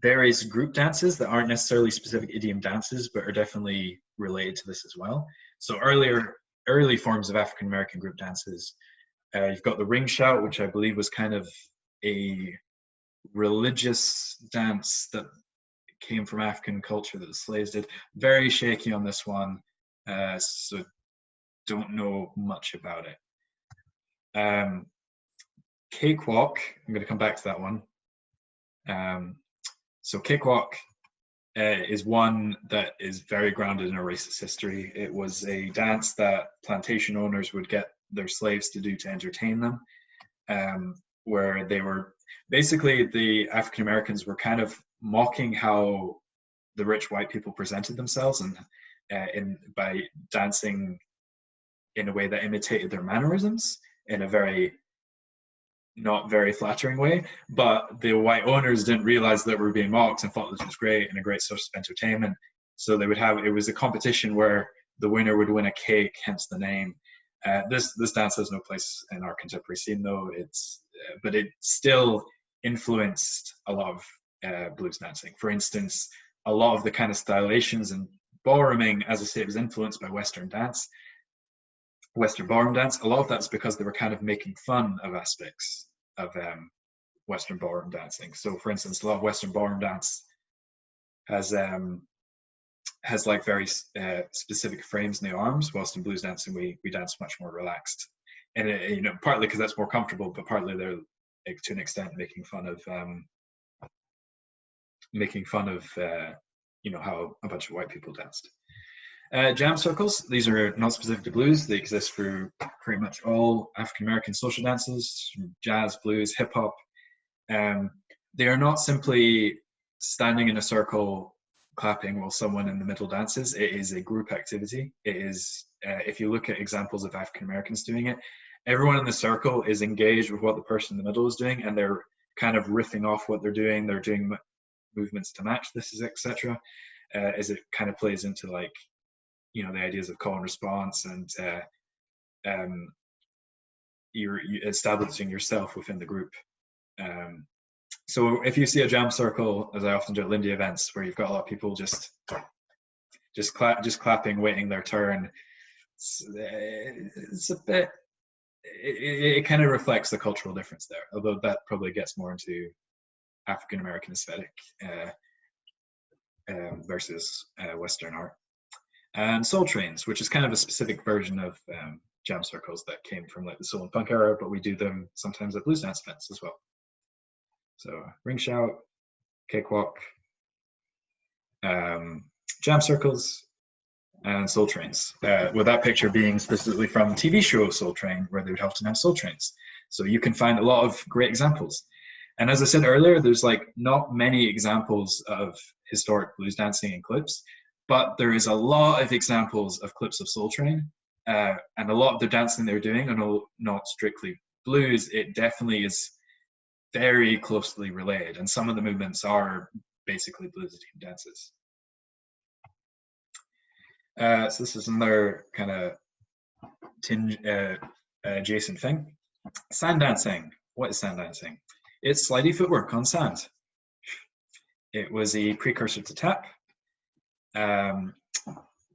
various group dances that aren't necessarily specific idiom dances, but are definitely related to this as well. So early forms of African American group dances, you've got the ring shout, which I believe was kind of a religious dance that came from African culture that the slaves did. Very shaky on this one. So don't know much about it. Cakewalk, I'm going to come back to that one. So cakewalk is one that is very grounded in a racist history. It was a dance that plantation owners would get their slaves to do to entertain them, where they were basically, the African Americans were kind of mocking how the rich white people presented themselves, and by dancing in a way that imitated their mannerisms in a not very flattering way. But the white owners didn't realize that we were being mocked and thought this was great and a great source of entertainment. So it was a competition where the winner would win a cake, hence the name. This dance has no place in our contemporary scene, though. But it still influenced a lot of blues dancing. For instance, a lot of the kind of stylizations and ballrooming, as I say, it was influenced by Western ballroom dance. A lot of that's because they were kind of making fun of aspects of Western ballroom dancing. So, for instance, a lot of Western ballroom dance has like very specific frames in the arms, whilst in blues dancing we dance much more relaxed. And partly because that's more comfortable, but partly they're to an extent making fun of how a bunch of white people danced. Jam circles, these are not specific to blues. They exist through pretty much all African American social dances, jazz, blues, hip hop. They are not simply standing in a circle clapping while someone in the middle dances. It is a group activity. It is, if you look at examples of African Americans doing it, everyone in the circle is engaged with what the person in the middle is doing, and they're kind of riffing off what they're doing. They're doing movements to match this, etc. As it kind of plays into, like, the ideas of call and response, and you're establishing yourself within the group. So if you see a jam circle, as I often do at Lindy events, where you've got a lot of people just clapping, waiting their turn, it's a bit. It kind of reflects the cultural difference there, although that probably gets more into African American aesthetic versus Western art. And soul trains, which is kind of a specific version of jam circles that came from like the soul and punk era, but we do them sometimes at blues dance events as well. So ring shout, cakewalk, jam circles, and soul trains. With that picture being specifically from TV show Soul Train, where they would often have soul trains. So you can find a lot of great examples. And as I said earlier, there's like not many examples of historic blues dancing in clips, but there is a lot of examples of clips of Soul Train, and a lot of the dancing they're doing, and not strictly blues, it definitely is very closely related, and some of the movements are basically blues dances. So this is another kind of adjacent thing. Sand dancing. What is sand dancing? It's slidey footwork on sand. It was a precursor to tap,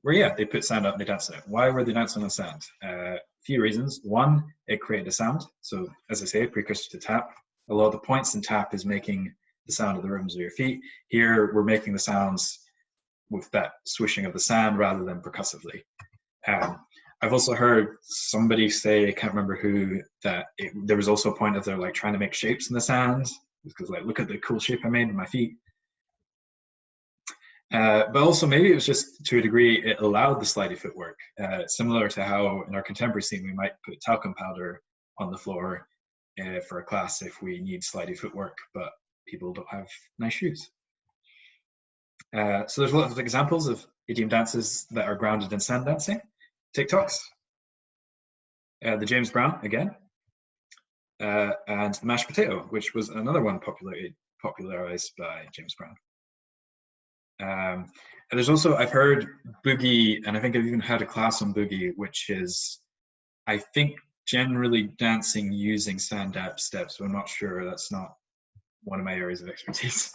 where they put sand up and they dance on it. Why were they dancing on sand? A few reasons. One, it created a sound. So as I say, precursor to tap. A lot of the points in tap is making the sound of the rhythms of your feet. Here, we're making the sounds with that swishing of the sand rather than percussively. I've also heard somebody say, I can't remember who, that there was also a point of they're like trying to make shapes in the sand, because like, look at the cool shape I made with my feet. But also maybe it was just, to a degree, it allowed the slidey footwork, similar to how in our contemporary scene we might put talcum powder on the floor for a class if we need slidey footwork, but people don't have nice shoes. So there's a lot of examples of idiom dances that are grounded in sand dancing. TikToks, the James Brown again, and the mashed potato, which was another one popularized by James Brown. And there's also, I've heard boogie, and I think I've even had a class on boogie, which is, I think, generally dancing using sand steps, but I'm not sure. That's not one of my areas of expertise.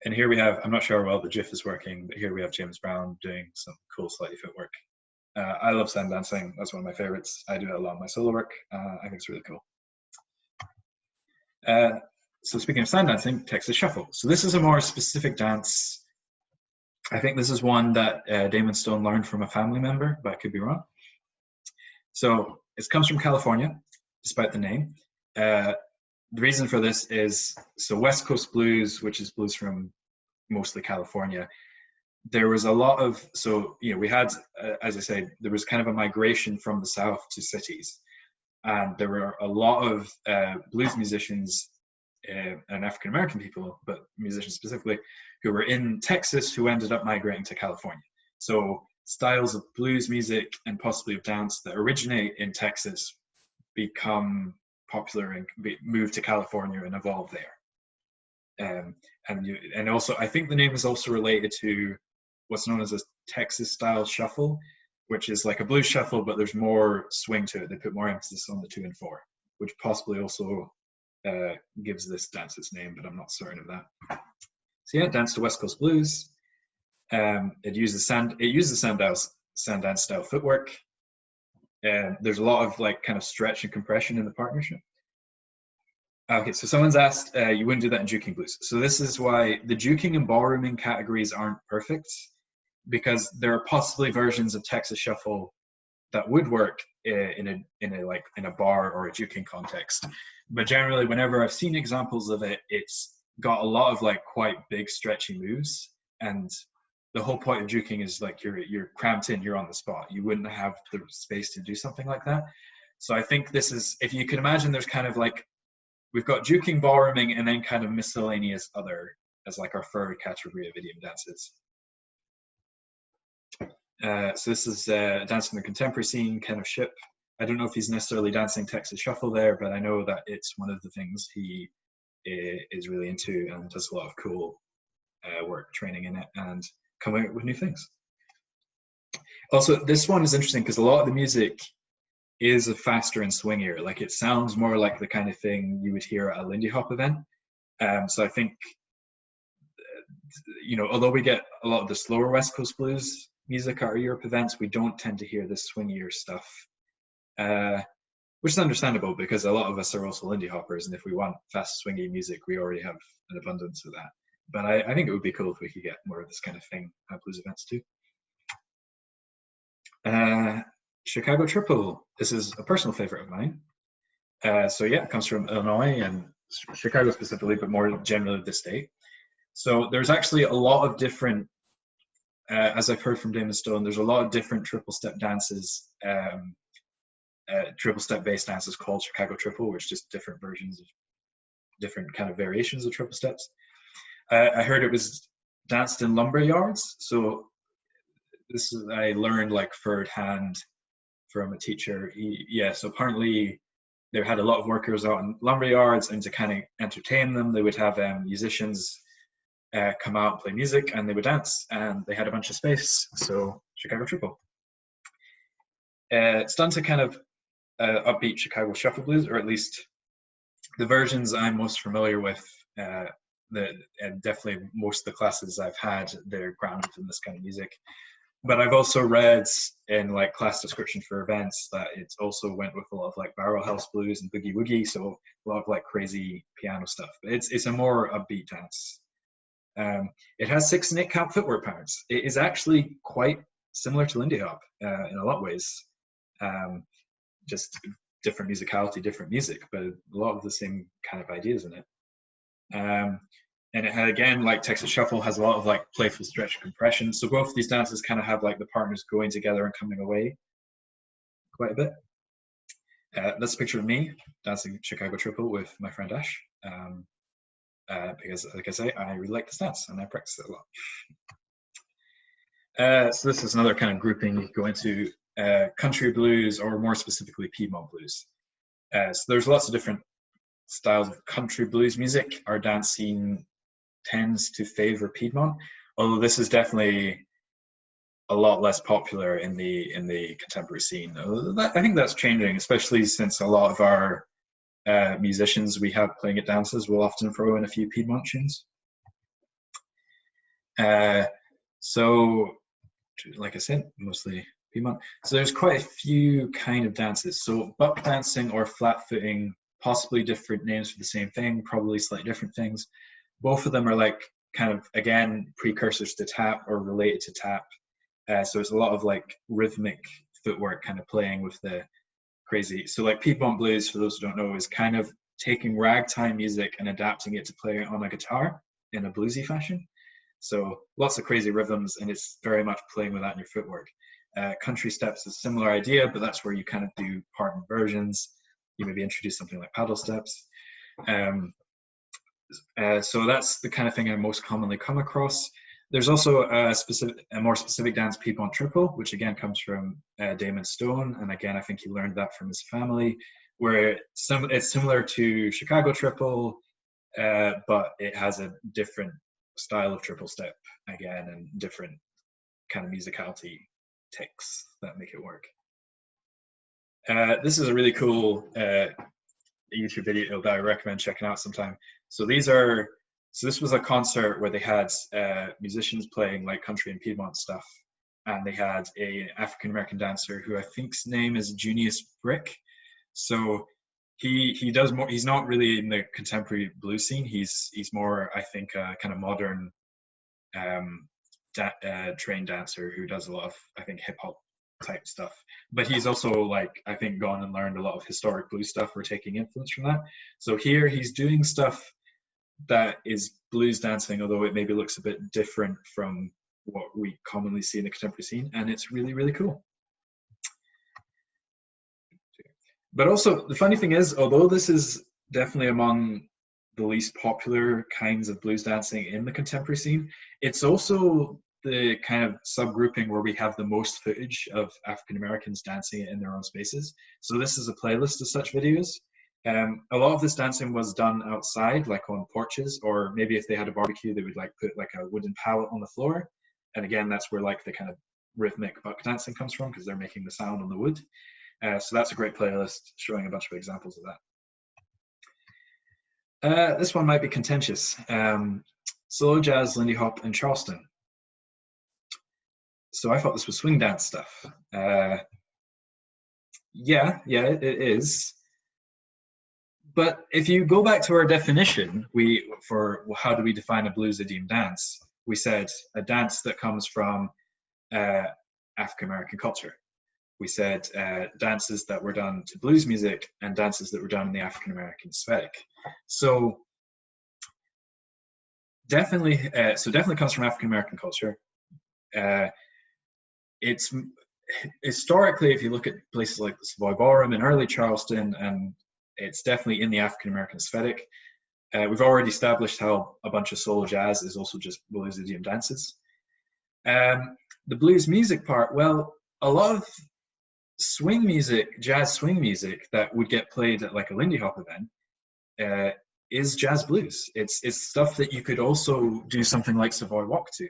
And here we have, I'm not sure how well the GIF is working, but here we have James Brown doing some cool slidey footwork. I love sand dancing. That's one of my favorites. I do it a lot in my solo work. I think it's really cool. So speaking of sand dancing, Texas Shuffle. So this is a more specific dance. I think this is one that Damon Stone learned from a family member, but I could be wrong. So it comes from California, despite the name. The reason for this is, so West Coast blues, which is blues from mostly California, there was a lot of, so, we had, as I said, there was kind of a migration from the South to cities. And there were a lot of blues musicians and African-American people, but musicians specifically, who were in Texas who ended up migrating to California. So styles of blues music and possibly of dance that originate in Texas become popular and move to California and evolve there. And also, I think the name is also related to what's known as a Texas style shuffle, which is like a blues shuffle, but there's more swing to it. They put more emphasis on the 2 and 4, which possibly also gives this dance its name, but I'm not certain of that. So yeah, dance to West Coast blues. It uses sand dance style footwork. There's a lot of like kind of stretch and compression in the partnership. Okay, so someone's asked, you wouldn't do that in juking blues. So this is why the juking and ballrooming categories aren't perfect, because there are possibly versions of Texas Shuffle that would work in a bar or a juking context. But generally, whenever I've seen examples of it, it's got a lot of like quite big stretchy moves, and the whole point of juking is like you're cramped in, you're on the spot. You wouldn't have the space to do something like that. So I think this is, if you can imagine, there's kind of like we've got juking, ballrooming, and then kind of miscellaneous other as like our third category of idiom dances. So this is dance from the contemporary scene, Ken of Ship. I don't know if he's necessarily dancing Texas Shuffle there, but I know that it's one of the things he is really into and does a lot of cool work training in it and coming up with new things. Also, this one is interesting because a lot of the music is faster and swingier. Like it sounds more like the kind of thing you would hear at a Lindy Hop event. So I think, you know, although we get a lot of the slower West Coast blues music at our Europe events, we don't tend to hear this swingier stuff, which is understandable because a lot of us are also Lindy Hoppers, and if we want fast swingy music, we already have an abundance of that. But I think it would be cool if we could get more of this kind of thing at blues events too. Chicago Triple. This is a personal favorite of mine. So yeah, it comes from Illinois and Chicago specifically, but more generally the state. So there's actually a lot of different, as I've heard from Damon Stone, there's a lot of different triple step dances, triple step based dances called Chicago Triple, which is just different versions of different kind of variations of triple steps. I heard it was danced in lumber yards. So this is, I learned like third hand from a teacher. So apparently they had a lot of workers out in lumber yards, and to kind of entertain them, they would have musicians come out and play music, and they would dance, and they had a bunch of space. So Chicago Triple. It's done to kind of upbeat Chicago shuffle blues, or at least the versions I'm most familiar with. And definitely most of the classes I've had, they're grounded in this kind of music. But I've also read in like class description for events that it's also went with a lot of like barrel house blues and boogie woogie, so a lot of like crazy piano stuff. But it's a more upbeat dance. It has 6 and 8 count footwork patterns. It is actually quite similar to Lindy Hop in a lot of ways. Just different musicality, different music, but a lot of the same kind of ideas in it. And it had, again, like Texas Shuffle, has a lot of like playful stretch and compression. So both of these dances kind of have like the partners going together and coming away quite a bit. That's a picture of me dancing Chicago Triple with my friend Ash. Because, like I say, I really like this dance and I practice it a lot. So this is another kind of grouping you go into, country blues, or more specifically Piedmont blues. So there's lots of different styles of country blues music. Our dance scene tends to favor Piedmont, although this is definitely a lot less popular in the contemporary scene. I think that's changing, especially since a lot of our musicians we have playing at dances will often throw in a few Piedmont tunes. So, like I said, mostly Piedmont. So there's quite a few kind of dances. So buck dancing or flat footing, possibly different names for the same thing, probably slightly different things. Both of them are like kind of, again, precursors to tap or related to tap. So it's a lot of like rhythmic footwork kind of playing with the crazy. So like Piedmont blues, for those who don't know, is kind of taking ragtime music and adapting it to play on a guitar in a bluesy fashion. So lots of crazy rhythms, and it's very much playing with that in your footwork. Country steps is a similar idea, but that's where you kind of do part and you maybe introduce something like paddle steps. So that's the kind of thing I most commonly come across. There's also a more specific dance, Piedmont Triple, which again comes from Damon Stone, and again I think he learned that from his family, where it's similar to Chicago Triple, but it has a different style of triple step again, and different kind of musicality ticks that make it work. This is a really cool YouTube video that I recommend checking out sometime. So this was a concert where they had musicians playing like country and Piedmont stuff, and they had a African American dancer who I think's name is Junius Brick. So he does more. He's not really in the contemporary blues scene. He's more, I think, kind of modern trained dancer who does a lot of, I think, hip hop type stuff. But he's also, like, I think, gone and learned a lot of historic blues stuff. We're taking influence from that. So here he's doing stuff that is blues dancing, although it maybe looks a bit different from what we commonly see in the contemporary scene, and it's really, really cool. But also, the funny thing is, although this is definitely among the least popular kinds of blues dancing in the contemporary scene. It's also the kind of subgrouping where we have the most footage of African Americans dancing it in their own spaces. So this is a playlist of such videos. A lot of this dancing was done outside, like on porches, or maybe if they had a barbecue, they would like put like a wooden pallet on the floor. And again, that's where like the kind of rhythmic buck dancing comes from because they're making the sound on the wood. So that's a great playlist showing a bunch of examples of that. This one might be contentious. Solo jazz, Lindy Hop, and Charleston. So I thought this was swing dance stuff. Yeah, it is. But if you go back to our definition, for how do we define a blues idiom dance? We said a dance that comes from African American culture. We said dances that were done to blues music and dances that were done in the African American aesthetic. So definitely comes from African American culture. It's historically, if you look at places like the Savoy Ballroom in early Charleston, and it's definitely in the African American aesthetic. We've already established how a bunch of solo jazz is also just blues idiom dances. The blues music part, well, a lot of swing music, jazz swing music that would get played at like a Lindy Hop event is jazz blues. It's stuff that you could also do something like Savoy Walk to.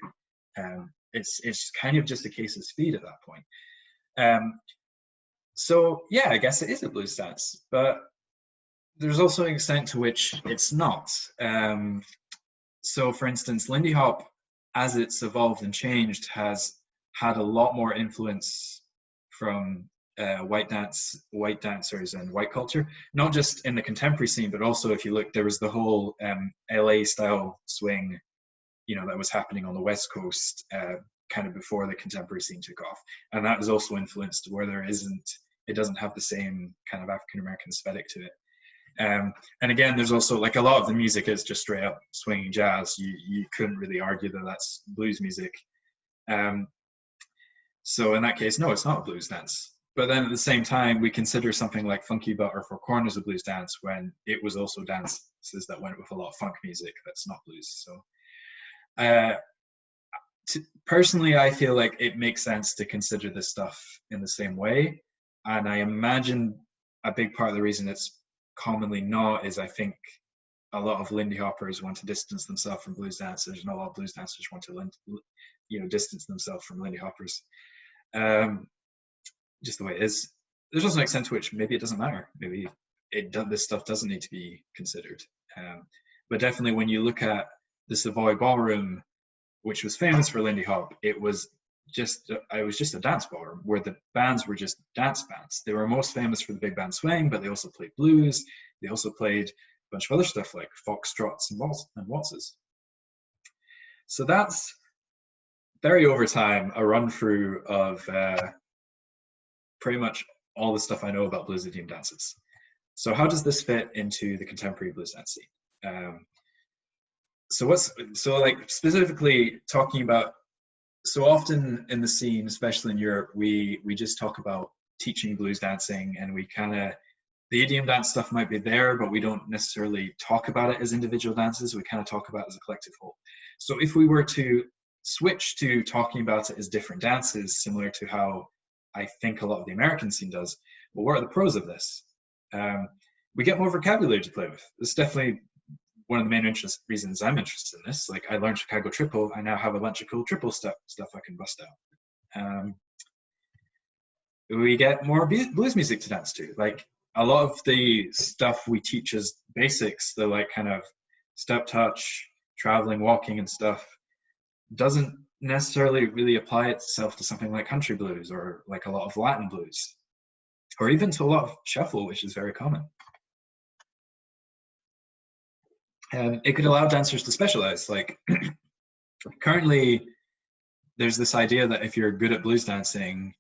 It's kind of just a case of speed at that point. So yeah, I guess it is a blues dance, but there's also an extent to which it's not. So for instance, Lindy Hop, as it's evolved and changed, has had a lot more influence from white dancers and white culture, not just in the contemporary scene, but also if you look, there was the whole LA style swing, that was happening on the West Coast kind of before the contemporary scene took off. And that was also influenced where it doesn't have the same kind of African American aesthetic to it. And again, there's also like a lot of the music is just straight up swinging jazz. You couldn't really argue that that's blues music. So in that case, no, it's not a blues dance. But then at the same time, we consider something like Funky Butt or Four Corners a blues dance when it was also dances that went with a lot of funk music that's not blues. So personally, I feel like it makes sense to consider this stuff in the same way. And I imagine a big part of the reason it's commonly not is I think a lot of Lindy Hoppers want to distance themselves from blues dancers, and a lot of blues dancers want to distance themselves from Lindy Hoppers. Just the way it is. There's also an extent to which maybe it doesn't matter. Maybe this stuff doesn't need to be considered. But definitely when you look at the Savoy Ballroom, which was famous for Lindy Hop, it was just a dance ballroom where the bands were just dance bands. They were most famous for the big band swing, but they also played blues. They also played a bunch of other stuff like foxtrots and waltzes. So that's very over time a run through of pretty much all the stuff I know about blues idiom dances. So how does this fit into the contemporary blues dance scene? So like specifically talking about, so often in the scene, especially in Europe, we just talk about teaching blues dancing, and we kind of, the idiom dance stuff might be there, but we don't necessarily talk about it as individual dances. We kind of talk about it as a collective whole. So if we were to switch to talking about it as different dances, similar to how I think a lot of the American scene does, well, what are the pros of this? We get more vocabulary to play with. This is definitely one of the main reasons I'm interested in this. Like, I learned Chicago triple. I now have a bunch of cool triple stuff I can bust out. We get more blues music to dance to. Like, a lot of the stuff we teach as basics, the like kind of step touch, traveling, walking and stuff, doesn't necessarily really apply itself to something like country blues or like a lot of Latin blues, or even to a lot of shuffle, which is very common. It could allow dancers to specialize. Like currently, there's this idea that if you're good at blues dancing,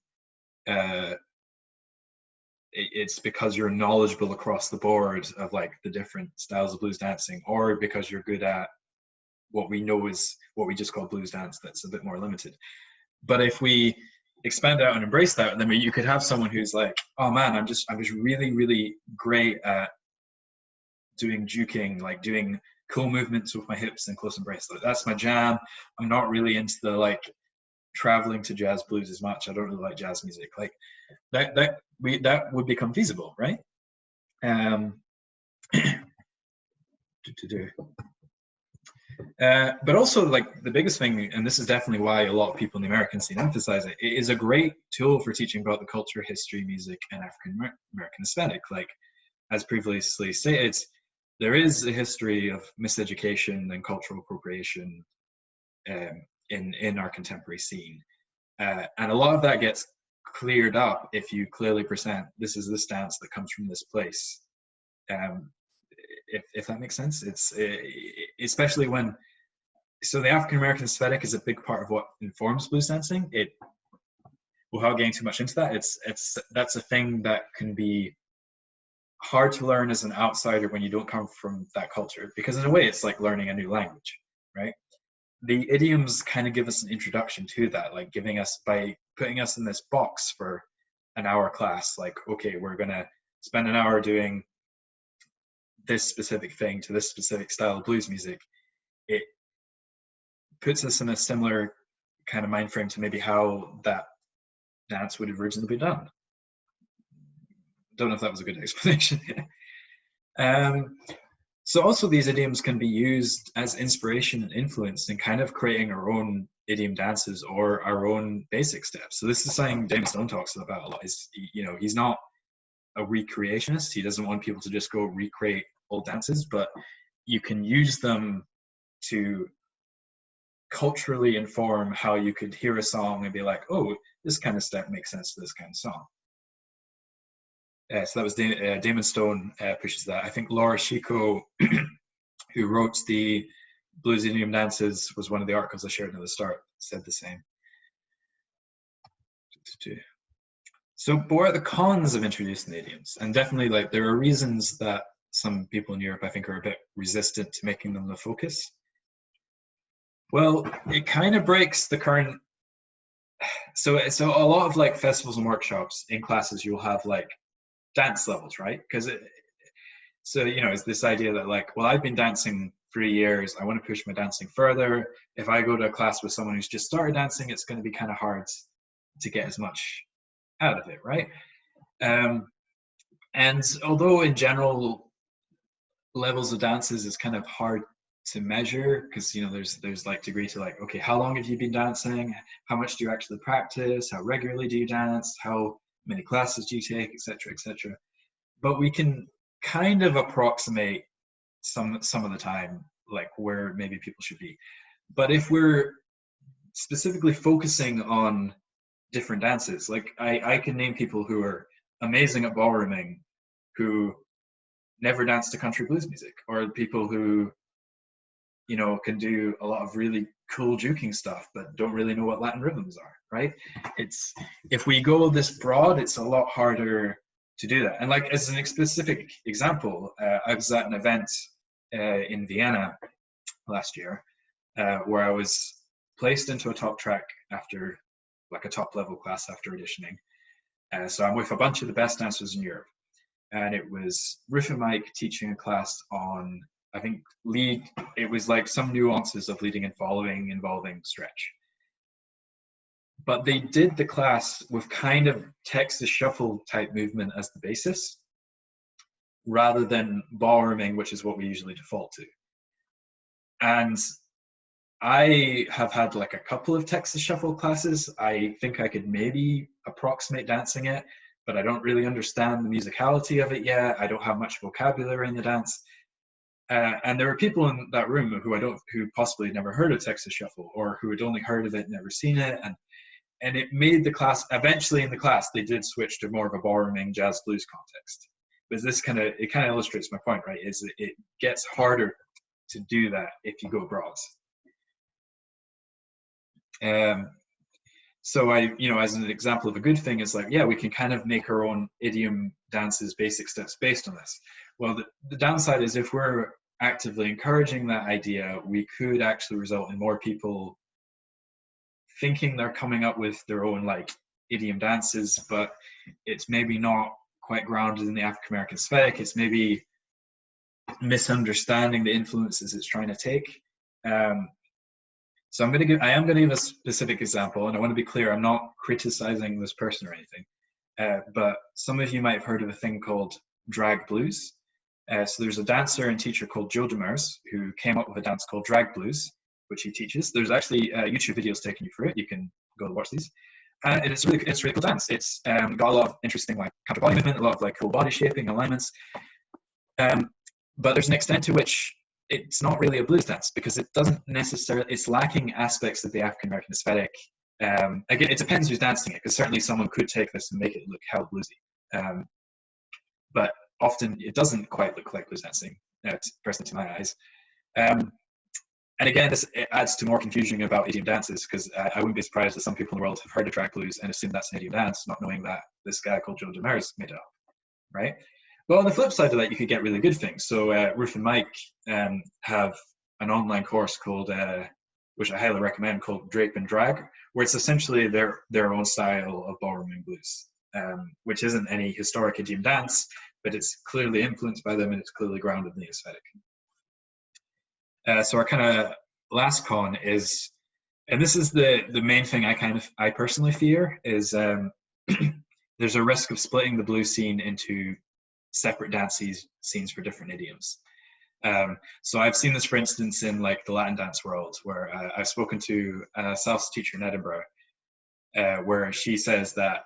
it's because you're knowledgeable across the board of like the different styles of blues dancing, or because you're good at what we know is what we just call blues dance that's a bit more limited. But if we expand out and embrace that, then you could have someone who's like, oh man, I'm just really, really great at doing juking, like doing cool movements with my hips and close embrace. Like, that's my jam. I'm not really into the like traveling to jazz blues as much. I don't really like jazz music. Like that would become feasible, right? Um, but also, like, the biggest thing, and this is definitely why a lot of people in the American scene emphasize it, it is a great tool for teaching about the culture, history, music, and African American aesthetic. Like, as previously stated, there is a history of miseducation and cultural appropriation in our contemporary scene, and a lot of that gets cleared up if you clearly present this is this dance that comes from this place. Um, if that makes sense, it's especially when, so the African American aesthetic is a big part of what informs blues dancing. It, without getting too much into that, that's a thing that can be hard to learn as an outsider when you don't come from that culture, because in a way it's like learning a new language, right? The idioms kind of give us an introduction to that, like giving us, by putting us in this box for an hour class, like, okay, we're gonna spend an hour doing this specific thing to this specific style of blues music. It puts us in a similar kind of mind frame to maybe how that dance would have originally been done. Don't know if that was a good explanation. So also these idioms can be used as inspiration and influence in kind of creating our own idiom dances or our own basic steps. So this is something Damon Stone talks about a lot. Is, you know, he's not a recreationist. He doesn't want people to just go recreate old dances, but you can use them to culturally inform how you could hear a song and be like, oh, this kind of step makes sense to this kind of song. So that was Damon Stone pushes that. I think Laura Chico, who wrote the Blues Idiom Dances, was one of the articles I shared at the start, said the same. So what are the cons of introducing the idioms? And definitely, like, there are reasons that some people in Europe, I think, are a bit resistant to making them the focus. Well, it kind of breaks the current. So a lot of like festivals and workshops in classes, you'll have like dance levels, right? Because so, you know, it's this idea that like, well, I've been dancing 3 years, I want to push my dancing further. If I go to a class with someone who's just started dancing, it's going to be kind of hard to get as much out of it, right? And although in general levels of dances is kind of hard to measure, because, you know, there's like degree to like, okay, how long have you been dancing, how much do you actually practice, how regularly do you dance, how many classes do you take, etc., etc. But we can kind of approximate some of the time, like where maybe people should be. But if we're specifically focusing on different dances, like I can name people who are amazing at ballrooming who never danced to country blues music, or people who, you know, can do a lot of really cool juking stuff but don't really know what Latin rhythms are, right? It's, if we go this broad, it's a lot harder to do that. And like, as an specific example, I was at an event in Vienna last year where I was placed into a top track after, like, a top level class after auditioning. So I'm with a bunch of the best dancers in Europe, and it was Ruth and Mike teaching a class on, I think, it was like some nuances of leading and following involving stretch. But they did the class with kind of Texas shuffle type movement as the basis, rather than ballrooming, which is what we usually default to. And I have had like a couple of Texas shuffle classes. I think I could maybe approximate dancing it, but I don't really understand the musicality of it yet. I don't have much vocabulary in the dance. And there were people in that room who possibly never heard of Texas Shuffle, or who had only heard of it, never seen it, and it made the class. Eventually, in the class, they did switch to more of a ballrooming jazz blues context. But this kind of illustrates my point, right? Is it gets harder to do that if you go broad. So as an example of a good thing is like, yeah, we can kind of make our own idiom dances, basic steps based on this. Well, the downside is if we're actively encouraging that idea, we could actually result in more people thinking they're coming up with their own like idiom dances, but it's maybe not quite grounded in the African American aesthetic. It's maybe misunderstanding the influences it's trying to take. So I am going to give a specific example, and I want to be clear, I'm not criticizing this person or anything, but some of you might have heard of a thing called drag blues. So there's a dancer and teacher called Joe Demers who came up with a dance called drag blues, which he teaches. There's actually YouTube videos taking you through it. You can go and watch these. And it's really cool dance. It's got a lot of interesting like counter body movement, a lot of like cool body shaping, alignments. But there's an extent to which it's not really a blues dance because it doesn't necessarily, it's lacking aspects of the African American aesthetic. Again, it depends who's dancing it, because certainly someone could take this and make it look hell bluesy. But often it doesn't quite look like blues dancing, personally to my eyes. And again, it adds to more confusion about idiom dances, because I wouldn't be surprised that some people in the world have heard of drag blues and assume that's an idiom dance, not knowing that this guy called Joe Demers made it up, right? But on the flip side of that, you could get really good things. So Ruth and Mike have an online course called, which I highly recommend, called Drape and Drag, where it's essentially their own style of ballroom and blues, which isn't any historic idiom dance, but it's clearly influenced by them and it's clearly grounded in the aesthetic. So our kind of last con is, and this is the main thing I personally fear, is there's a risk of splitting the blues scene into separate dance scenes for different idioms. So I've seen this, for instance, in like the Latin dance world, where I've spoken to a salsa teacher in Edinburgh, where she says that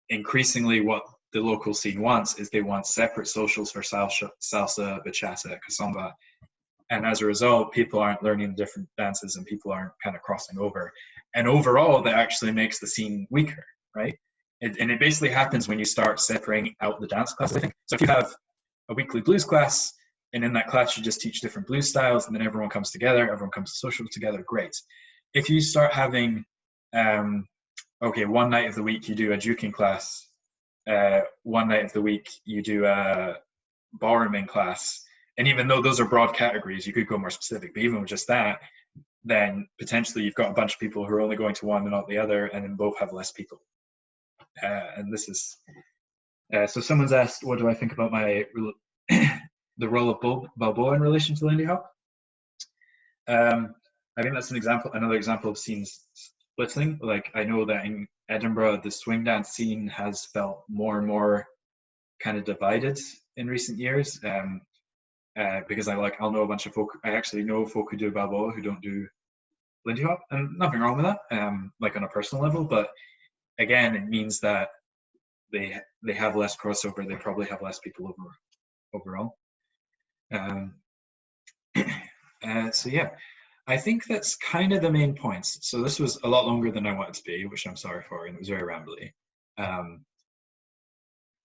increasingly what the local scene wants is they want separate socials for salsa, bachata, kizomba. And as a result, people aren't learning different dances and people aren't kind of crossing over. And overall, that actually makes the scene weaker, right? And it basically happens when you start separating out the dance classes, I think. So if you have a weekly blues class, and in that class you just teach different blues styles, and then everyone comes together, everyone comes to social together, great. If you start having, okay, one night of the week you do a juking class, one night of the week you do a ballrooming class, and even though those are broad categories, you could go more specific, but even with just that, then potentially you've got a bunch of people who are only going to one and not the other, and then both have less people. And this is, so someone's asked, what do I think about my the role of Balboa in relation to Lindy Hop? I think that's another example of scenes splitting. Like, I know that in Edinburgh, the swing dance scene has felt more and more kind of divided in recent years. Because I'll know a bunch of folk. I actually know folk who do Balboa who don't do Lindy Hop, and nothing wrong with that. Like on a personal level, but again, it means that they have less crossover. They probably have less people overall. So yeah, I think that's kind of the main points. So this was a lot longer than I wanted to be, which I'm sorry for, and it was very rambly.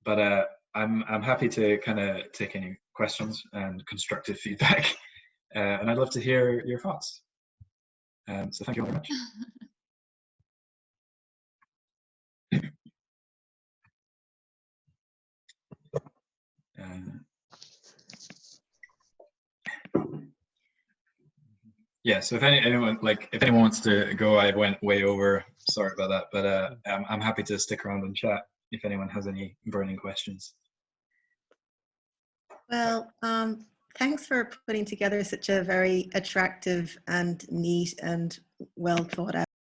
But I'm happy to kind of take any questions and constructive feedback, and I'd love to hear your thoughts. So thank you very much. Yeah, so if anyone wants to go, I went way over. Sorry about that, but I'm happy to stick around and chat if anyone has any burning questions. Well, thanks for putting together such a very attractive and neat and well thought out